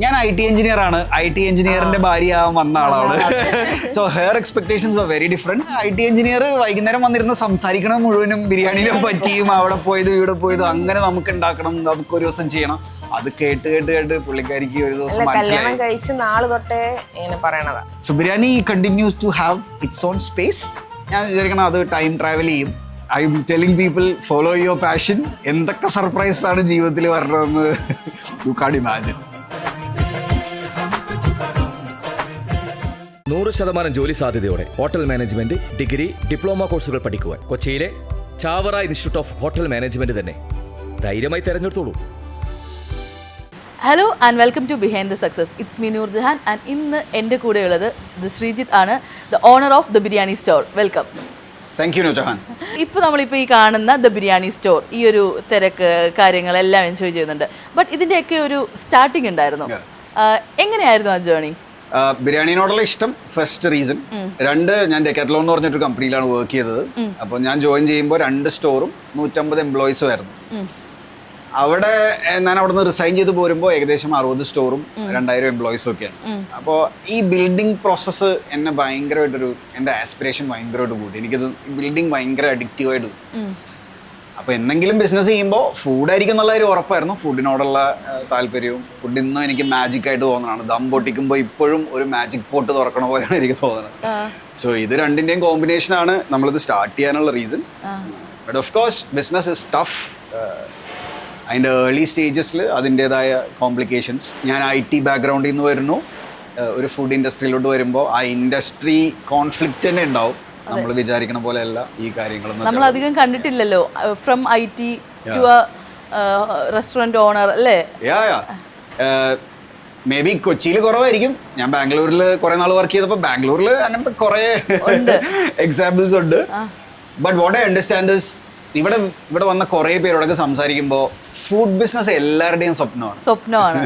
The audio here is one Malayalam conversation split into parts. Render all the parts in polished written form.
ഞാൻ IT എഞ്ചിനീയർ ആണ്. IT എഞ്ചിനീയറിന്റെ ഭാര്യ വന്ന ആളാണ്. So her expectations are very different. IT engineer വൈകുന്നേരം വന്നിരുന്ന് സംസാരിക്കണം മുഴുവനും ബിരിയാണിനെ പറ്റിയും അവിടെ പോയതും ഇവിടെ പോയതും അങ്ങനെ നമുക്ക് ഉണ്ടാക്കണം, നമുക്ക് ഒരു ദിവസം ചെയ്യണം. അത് കേട്ട് കേട്ട് കേട്ട് പുള്ളിക്കാരിക്ക് ഒരു ദിവസം മനസ്സിലായി. കഴിച്ച നാള് തൊട്ടേ ഇങ്ങനെ പറയണതാ. So biryani continues to have its own space. ഞാൻ വിചാരിക്കണം അത് ടൈം ട്രാവൽ ചെയ്യും. I am telling people follow your passion. എന്തൊക്കെ സർപ്രൈസ് ആണ് ജീവിതത്തിൽ വരണമെന്ന് യു കാൻറ്റ് ഇമാജിൻ. 100% ജോലി സാധ്യതയോടെ ഹോട്ടൽ മാനേജ്മെന്റ് ഡിഗ്രി ഡിപ്ലോമ കോഴ്സുകൾ പഠിക്കുവാൻ കൊച്ചിയിലെ Chavara institute of hotel management തന്നെ ധൈര്യമായി തെരഞ്ഞെടുത്തോളൂ. Hello and welcome to behind the success. It's me Noor Jahan and ഇന്ന് എൻ്റെ കൂടെയുള്ളത് ശ്രീജിത്ത് ആണ്, the owner of the biryani store. Welcome. Thank you Noorjahan. ഇപ്പോൾ നമ്മളിപ്പോൾ ഈ കാണുന്ന ദ ബിരിയാണി സ്റ്റോർ, ഈ ഒരു തിരക്ക് കാര്യങ്ങളെല്ലാം എൻജോയ് ചെയ്യുന്നുണ്ട്. ബട്ട് ഇതിൻ്റെയൊക്കെ ഒരു സ്റ്റാർട്ടിങ് ഉണ്ടായിരുന്നു. എങ്ങനെയായിരുന്നു ആ ജേർണി? ബിരിയാണിനോടുള്ള ഇഷ്ടം ഫസ്റ്റ് റീസൺ. രണ്ട്, ഞാൻ ഡെക്കാത്ലോൺ എന്ന് പറഞ്ഞൊരു കമ്പനിയിലാണ് വർക്ക് ചെയ്തത്. അപ്പോൾ ഞാൻ ജോയിൻ ചെയ്യുമ്പോൾ 2 സ്റ്റോറും 150 എംപ്ലോയീസും ആയിരുന്നു. അവിടെ ഞാൻ അവിടെ നിന്ന് റിസൈൻ ചെയ്ത് പോരുമ്പോൾ ഏകദേശം 60 സ്റ്റോറും 2000 എംപ്ലോയീസും ഒക്കെയാണ്. അപ്പോൾ ഈ ബിൽഡിംഗ് പ്രോസസ്സ് എന്നെ ഭയങ്കരമായിട്ടൊരു, എൻ്റെ ആസ്പിറേഷൻ ഭയങ്കരമായിട്ട് കൂടി. എനിക്കത് ബിൽഡിംഗ് ഭയങ്കര അഡിക്റ്റീവായിട്ട്. അപ്പോൾ എന്തെങ്കിലും ബിസിനസ് ചെയ്യുമ്പോൾ ഫുഡായിരിക്കും എന്നുള്ള ഒരു ഉറപ്പായിരുന്നു. ഫുഡിനോടുള്ള താല്പര്യവും ഫുഡ് ഇന്നും എനിക്ക് മാജിക് ആയിട്ട് തോന്നുന്നതാണ്. ദം പൊട്ടിക്കുമ്പോൾ ഇപ്പോഴും ഒരു മാജിക് പോട്ട് തുറക്കണ പോലെയാണ് എനിക്ക് തോന്നുന്നത്. സോ ഇത് രണ്ടിൻ്റെയും കോമ്പിനേഷനാണ് നമ്മളിത് സ്റ്റാർട്ട് ചെയ്യാനുള്ള reason. But of course business is tough. അതിൻ്റെ ഏർലി സ്റ്റേജസിൽ അതിൻ്റേതായ കോംപ്ലിക്കേഷൻസ്. ഞാൻ IT ബാക്ക്ഗ്രൗണ്ടിൽ നിന്ന് വരുന്നു. ഒരു ഫുഡ് ഇൻഡസ്ട്രിയിലോട്ട് വരുമ്പോൾ ആ ഇൻഡസ്ട്രി കോൺഫ്ലിക്റ്റ് തന്നെ ഉണ്ടാവും. നമ്മൾ വിചാരിക്കണ പോലെയല്ല ഈ കാര്യങ്ങളൊന്നും. നമ്മൾ അധികം കണ്ടിട്ടില്ലല്ലോ from IT to restaurant owner അല്ലേ? മേ ബി കൊച്ചിയിൽ കുറവായിരിക്കും. ഞാൻ ബാംഗ്ലൂരിൽ കുറേ നാൾ വർക്ക് ചെയ്തപ്പോൾ ബാംഗ്ലൂരിൽ അങ്ങനത്തെ കുറേ എക്സാമ്പിൾസ് ഉണ്ട്. But what I understand is ഇവിടെ വന്ന കുറേ പേരോടൊക്കെ സംസാരിക്കുമ്പോൾ ഫുഡ് ബിസിനസ് എല്ലാവരുടെയും സ്വപ്നമാണ്.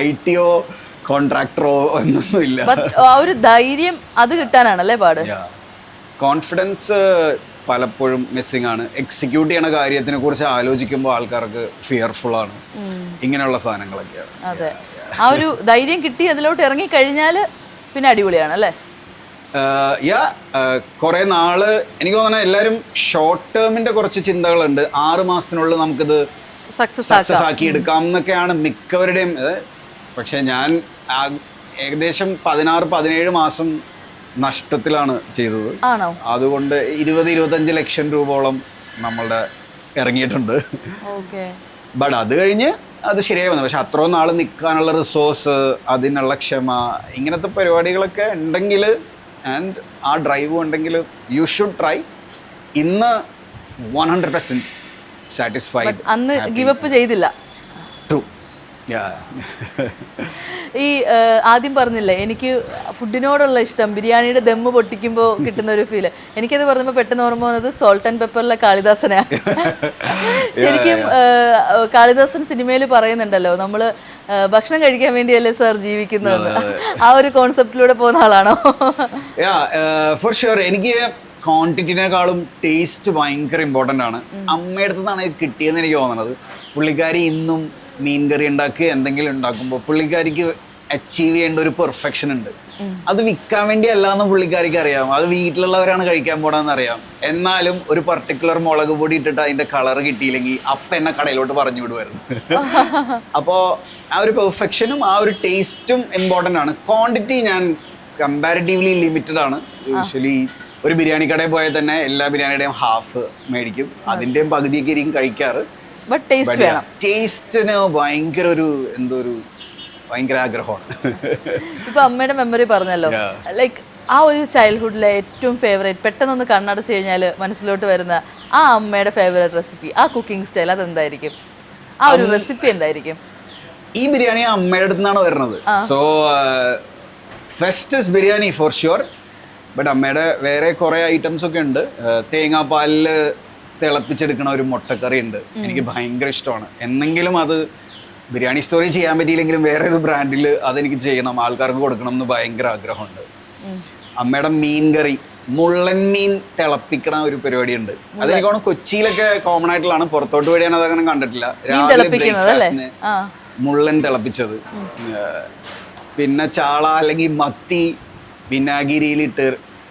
IT-യോ കോൺട്രാക്ടറോ ഒന്നും ഇല്ല. ഒരു ധൈര്യം അത് കിട്ടാനാണല്ലേ പാട്. കോൺഫിഡൻസ് പലപ്പോഴും മിസ്സിംഗ് ആണ്. എക്സിക്യൂട്ട് ചെയ്യണ കാര്യത്തിനെ കുറിച്ച് ആലോചിക്കുമ്പോൾ ആൾക്കാർക്ക് ഫിയർഫുൾ ആണ്. ഇങ്ങനെയുള്ള സാധനങ്ങളൊക്കെയാണ്. അതെ, ആ ഒരു ധൈര്യം കിട്ടി അതിലോട്ട് ഇറങ്ങി കഴിഞ്ഞാൽ പിന്നെ അടിപൊളിയാണ് അല്ലേ? കുറേ നാള് എനിക്ക് തോന്നുന്നത് എല്ലാവരും ഷോർട്ട് ടേമിന്റെ കുറച്ച് ചിന്തകളുണ്ട്. 6 മാസത്തിനുള്ളിൽ നമുക്കിത് സക്സസ് ആക്കി എടുക്കാം എന്നൊക്കെയാണ് മിക്കവരുടെയും. പക്ഷെ ഞാൻ ഏകദേശം 16-17 മാസം നഷ്ടത്തിലാണ് ചെയ്തത്. അതുകൊണ്ട് 20-25 ലക്ഷം രൂപയോളം നമ്മളുടെ ഇറങ്ങിയിട്ടുണ്ട്. ബട്ട് അത് കഴിഞ്ഞ് അത് ശരിയായി വന്നു. പക്ഷെ അത്രയും നാൾ നിൽക്കാനുള്ള റിസോഴ്സ്, അതിനുള്ള ക്ഷമ, ഇങ്ങനത്തെ പരിപാടികളൊക്കെ ഉണ്ടെങ്കിൽ ആൻഡ് ആ ഡ്രൈവ് ഉണ്ടെങ്കിൽ യു ഷുഡ് ട്രൈ. ഇന്ന് 100% സാറ്റിസ്ഫൈഡ്. അന്ന് ഗിവ് അപ്പ് ചെയ്തില്ല. ട്രൂ. ഈ ആദ്യം പറഞ്ഞില്ലേ എനിക്ക് ഫുഡിനോടുള്ള ഇഷ്ടം, ബിരിയാണിയുടെ ദമ്മ് പൊട്ടിക്കുമ്പോൾ കിട്ടുന്ന ഒരു ഫീല്, എനിക്കത് പറഞ്ഞപ്പോൾ പെട്ടെന്ന് ഓർമ്മ വന്നത് സോൾട്ട് ആൻഡ് പെപ്പറിലെ കാളിദാസനാണ്. ശരിക്കും കാളിദാസൻ സിനിമയിൽ പറയുന്നുണ്ടല്ലോ, നമ്മൾ ഭക്ഷണം കഴിക്കാൻ വേണ്ടിയല്ലേ സാർ ജീവിക്കുന്നത്. ആ ഒരു കോൺസെപ്റ്റിലൂടെ പോകുന്ന ആളാണോ? For sure. എനിക്ക് ക്വാണ്ടിറ്റിനേക്കാളും ടേസ്റ്റ് ഭയങ്കര ഇമ്പോർട്ടൻ്റ് ആണ്. അമ്മയുടെ അടുത്താണ് ഇത് കിട്ടിയെന്ന് എനിക്ക് തോന്നുന്നത്. പുള്ളിക്കാരി ഇന്നും മീൻ കറി ഉണ്ടാക്കുക എന്തെങ്കിലും ഉണ്ടാക്കുമ്പോൾ പുള്ളിക്കാരിക്ക് അച്ചീവ് ചെയ്യേണ്ട ഒരു പെർഫെക്ഷൻ ഉണ്ട്. അത് വിൽക്കാൻ വേണ്ടി അല്ലാന്ന് പുള്ളിക്കാരിക്ക് അറിയാം. അത് വീട്ടിലുള്ളവരാണ് കഴിക്കാൻ പോണെന്ന് അറിയാം. എന്നാലും ഒരു പർട്ടിക്കുലർ മുളക് പൊടി ഇട്ടിട്ട് അതിന്റെ കളർ കിട്ടിയില്ലെങ്കിൽ അപ്പ എന്നെ കടയിലോട്ട് പറഞ്ഞു വിടുമായിരുന്നു. അപ്പോൾ ആ ഒരു പെർഫെക്ഷനും ആ ഒരു ടേസ്റ്റും ഇമ്പോർട്ടൻ്റ് ആണ്. ക്വാണ്ടിറ്റി ഞാൻ കമ്പാരിറ്റീവ്ലി ലിമിറ്റഡ് ആണ്. യൂഷ്വലി ഒരു ബിരിയാണി കടയിൽ പോയാൽ തന്നെ എല്ലാ ബിരിയാണിയുടെയും ഹാഫ് മേടിക്കും. അതിൻ്റെയും പകുതിയൊക്കെ ആയിരിക്കും കഴിക്കാറ്. ടേസ്റ്റിന് ഭയങ്കര ഒരു ഭയങ്കര ആഗ്രഹമാണ്. ഇപ്പൊ അമ്മയുടെ മെമ്മറി പറഞ്ഞല്ലോ, ലൈക്ക് ആ ഒരു ചൈൽഡ്ഹുഡിലെ ഏറ്റവും ഫേവറേറ്റ്, പെട്ടെന്നൊന്ന് കണ്ണടച്ച് കഴിഞ്ഞാൽ മനസ്സിലോട്ട് വരുന്ന ആ അമ്മയുടെ ഫേവറേറ്റ് റെസിപ്പി, ആ കുക്കിംഗ് സ്റ്റൈൽ അതെന്തായിരിക്കും? ആ ഒരു റെസിപ്പി എന്തായിരിക്കും? ഈ ബിരിയാണി അമ്മയുടെ അടുത്ത് നിന്നാണ് വരുന്നത്. So first is biryani for sure. But അമ്മയുടെ വേറെ കുറേ ഐറ്റംസ് ഒക്കെ ഉണ്ട്. തേങ്ങാപ്പാലിൽ തിളപ്പിച്ചെടുക്കണ ഒരു മുട്ടക്കറി ഉണ്ട്, എനിക്ക് ഭയങ്കര ഇഷ്ടമാണ്. എന്നെങ്കിലും അത് ബിരിയാണി സ്റ്റോറി ചെയ്യാൻ പറ്റിയില്ലെങ്കിലും വേറെ ഒരു ബ്രാൻഡിൽ അതെനിക്ക് ചെയ്യണം, ആൾക്കാർക്ക് കൊടുക്കണം എന്ന് ഭയങ്കര ആഗ്രഹമുണ്ട്. അമ്മയുടെ മീൻ കറി, മുള്ളൻ മീൻ തിളപ്പിക്കണ ഒരു പരിപാടി ഉണ്ട്. അതെനിക്ക് കൊച്ചിയിലൊക്കെ കോമൺ ആയിട്ടുള്ളതാണ്. പുറത്തോട്ട് വഴിയാണ് അതങ്ങനെ കണ്ടിട്ടില്ല. രാവിലെ ബ്രേക്ക്ഫാസ്റ്റിന് മുള്ളൻ തിളപ്പിച്ചത്, പിന്നെ ചാള അല്ലെങ്കിൽ മത്തി വിനാഗിരിയിലിട്ട്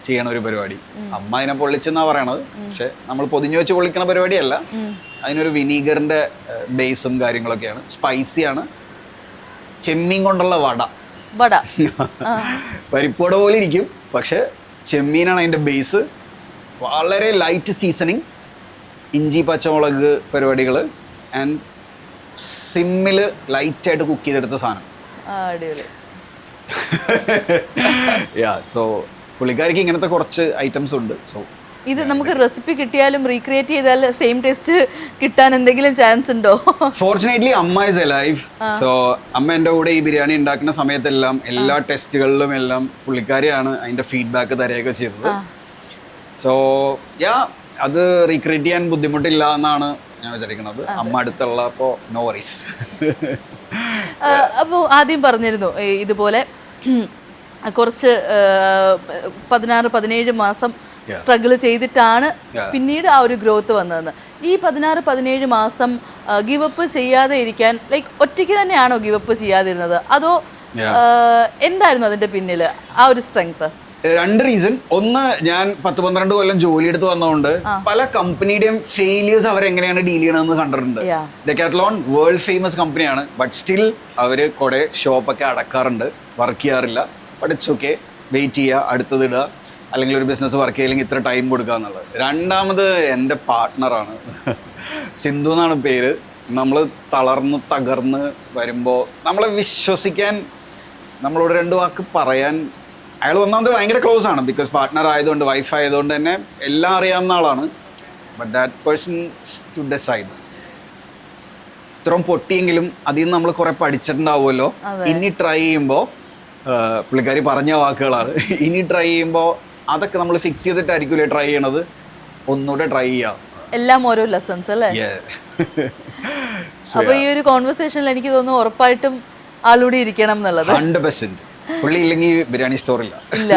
ചെയ്യണ ഒരു പരിപാടി. അമ്മ അതിനെ പൊള്ളിച്ചെന്നാ പറയണത്, പക്ഷെ നമ്മൾ പൊതിഞ്ഞു വെച്ച് പൊള്ളിക്കണ പരിപാടിയല്ല. അതിനൊരു വിനീഗറിന്റെ ബേസും കാര്യങ്ങളൊക്കെയാണ്, സ്പൈസിയാണ്. ചെമ്മീൻ കൊണ്ടുള്ള വട, പരിപ്പുവട പോലെ ഇരിക്കും, പക്ഷെ ചെമ്മീനാണ് അതിന്റെ ബേസ്. വളരെ ലൈറ്റ് സീസണിങ്, ഇഞ്ചി പച്ചമുളക് പരിപാടികൾ, ആൻഡ് സിമ്മിൽ ലൈറ്റായിട്ട് കുക്ക് ചെയ്തെടുത്ത സാധനം. സോ പുള്ളിക്കാരിക്ക് ഇങ്ങനത്തെ കുറച്ച് ഐറ്റംസ് ഉണ്ട്. സോ ഇത് നമുക്ക് റെസിപ്പി കിട്ടിയാലും റീക്രിയേറ്റ് ചെയ്താൽ സെയിം ടേസ്റ്റ് കിട്ടാൻ എന്തെങ്കിലും ചാൻസ് ഉണ്ടോ? ഫോർച്ചുനേറ്റ്ലി അമ്മ ഇസ് അലൈവ്. സോ അമ്മ എൻ്റെ കൂടെ ഈ ബിരിയാണി ഉണ്ടാക്കുന്ന സമയത്തെല്ലാം എല്ലാ ടെസ്റ്റുകളിലും എല്ലാം പുള്ളിക്കാരിയാണ് അതിൻ്റെ ഫീഡ്ബാക്ക് തരികയൊക്കെ ചെയ്തത്. സോ അത് റീക്രിയേറ്റ് ചെയ്യാൻ ബുദ്ധിമുട്ടില്ല എന്നാണ് ഞാൻ വിചാരിക്കുന്നത്. അമ്മ അടുത്തുള്ള അപ്പോൾ നോ വറീസ്. അപ്പോൾ ആദ്യം പറഞ്ഞിരുന്നു ഇതുപോലെ കുറച്ച് 16-17 മാസം സ്ട്രഗിൾ ചെയ്തിട്ടാണ് പിന്നീട് ആ ഒരു ഗ്രോത്ത് വന്നതെന്ന്. ഈ 16-17 മാസം ഗിവപ്പ് ചെയ്യാതെ ഇരിക്കാൻ ലൈക്ക് ഒറ്റയ്ക്ക് തന്നെയാണോ ഗിവപ്പ് ചെയ്യാതിരുന്നത്, അതോ എന്തായിരുന്നു അതിന്റെ പിന്നിൽ ആ ഒരു സ്ട്രെങ്ത്? രണ്ട് റീസൺ. ഒന്ന്, ഞാൻ 10-12 കൊല്ലം ജോലി എടുത്ത് വന്നതുകൊണ്ട് പല കമ്പനിയുടെയും ഫെയിലിയേഴ്സ് അവരെങ്ങനെയാണ് ഡീൽ ചെയ്യണമെന്ന് കണ്ടിട്ടുണ്ട്. ഡെക്കാത്ലോൺ വേൾഡ് ഫേമസ് കമ്പനിയാണ്, ബട്ട് സ്റ്റിൽ അവർ കുറെ ഷോപ്പൊക്കെ അടക്കാറുണ്ട്, വർക്ക് ചെയ്യാറില്ല. ബട്ട് ഇറ്റ്സ് ഓക്കെ, വെയിറ്റ് ചെയ്യുക, അടുത്തത് ഇടുക, അല്ലെങ്കിൽ ഒരു ബിസിനസ് വർക്ക് ചെയ്യില്ലെങ്കിൽ ഇത്ര ടൈം കൊടുക്കുക എന്നുള്ളത്. രണ്ടാമത് എൻ്റെ പാർട്ട്ണറാണ്, സിന്ധു എന്നാണ് പേര്. നമ്മൾ തകർന്ന് വരുമ്പോൾ നമ്മളെ വിശ്വസിക്കാൻ, നമ്മളോട് 2 വാക്ക് പറയാൻ അയാൾ ഒന്നാമത് ഭയങ്കര ക്ലോസ് ആണ്. ബിക്കോസ് പാർട്ട്ണർ ആയതുകൊണ്ട്, വൈഫ് ആയതുകൊണ്ട് തന്നെ എല്ലാം അറിയാവുന്ന ആളാണ്. But that person to decide. ഇത്രയും പൊട്ടിയെങ്കിലും അതിൽ നിന്ന് നമ്മൾ കുറെ പഠിച്ചിട്ടുണ്ടാവുമല്ലോ. ഇനി ട്രൈ ചെയ്യുമ്പോൾ, പുള്ളിക്കാരി പറഞ്ഞ വാക്കുകളാണ്, ഇനി ട്രൈ ചെയ്യുമ്പോൾ അതൊക്കെ നമ്മൾ ഫിക്സ് ചെയ്തിട്ടായിരിക്കില്ലേ ട്രൈ ചെയ്യണത്, ഒന്നുകൂടെ ട്രൈ ചെയ്യാം. എല്ലാം ഓരോ ലെസൺസ് അല്ലേ? അപ്പൊ ഈ ഒരു കോൺവെർസേഷനിൽ എനിക്ക് തോന്നുന്നു ഉറപ്പായിട്ടും ആളൂടെ ഇരിക്കണം എന്നുള്ളത്. 100%. പുള്ളി ഇല്ലെങ്കിൽ ബിരിയാണി സ്റ്റോറില്ല. ഇല്ല.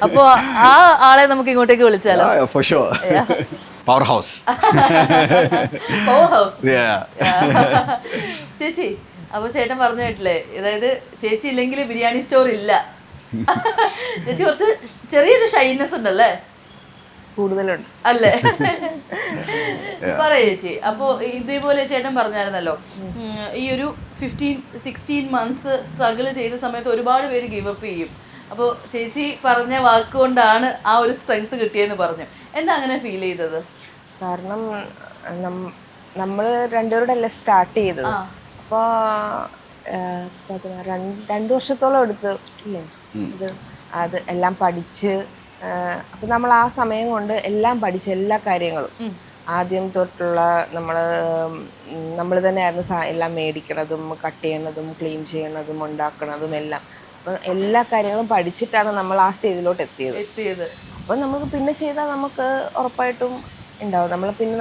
അപ്പൊ ആ ആളെ നമുക്ക് ഇങ്ങോട്ടേക്ക് വിളിച്ചാലോ? For sure. Power house. ചേച്ചി, അപ്പൊ ചേട്ടൻ പറഞ്ഞു കേട്ടില്ലേ, അതായത് ചേച്ചി ഇല്ലെങ്കിൽ ബിരിയാണി സ്റ്റോർ ഇല്ല. ചേച്ചി കുറച്ച് ചെറിയൊരു ഷൈനെസ് ഉണ്ടല്ലേ? കൂടുതലുണ്ട് അല്ലേ? പറയേ ചേച്ചി. അപ്പോൾ ഇതേപോലെ ചേട്ടൻ പറഞ്ഞായിരുന്നല്ലോ, ഈ ഒരു 15-16 മന്ത്സ് സ്ട്രഗിൾ ചെയ്ത സമയത്ത് ഒരുപാട് പേര് ഗിവപ്പ് ചെയ്യും. അപ്പോൾ ചേച്ചി പറഞ്ഞ വാക്കുകൊണ്ടാണ് ആ ഒരു സ്ട്രെങ്ത് കിട്ടിയെന്ന് പറഞ്ഞു. എന്താ അങ്ങനെ ഫീൽ ചെയ്തത്? കാരണം നമ്മൾ രണ്ടുപേരുടെ അല്ലേ സ്റ്റാർട്ട് ചെയ്തത്. അപ്പോൾ 2 വർഷത്തോളം എടുത്ത് ഇല്ലേ അത് എല്ലാം പഠിച്ച്. അപ്പം നമ്മൾ ആ സമയം കൊണ്ട് എല്ലാം പഠിച്ച എല്ലാ കാര്യങ്ങളും ആദ്യം തൊട്ടുള്ള നമ്മൾ തന്നെയായിരുന്നു എല്ലാം മേടിക്കണതും കട്ട് ചെയ്യണതും ക്ലീൻ ചെയ്യണതും ഉണ്ടാക്കണതും എല്ലാം. അപ്പം എല്ലാ കാര്യങ്ങളും പഠിച്ചിട്ടാണ് നമ്മൾ ആ സ്റ്റേജിലോട്ട് എത്തിയത്. അപ്പം നമുക്ക് പിന്നെ ചെയ്താൽ നമുക്ക് ഉറപ്പായിട്ടും ഉണ്ടാവും.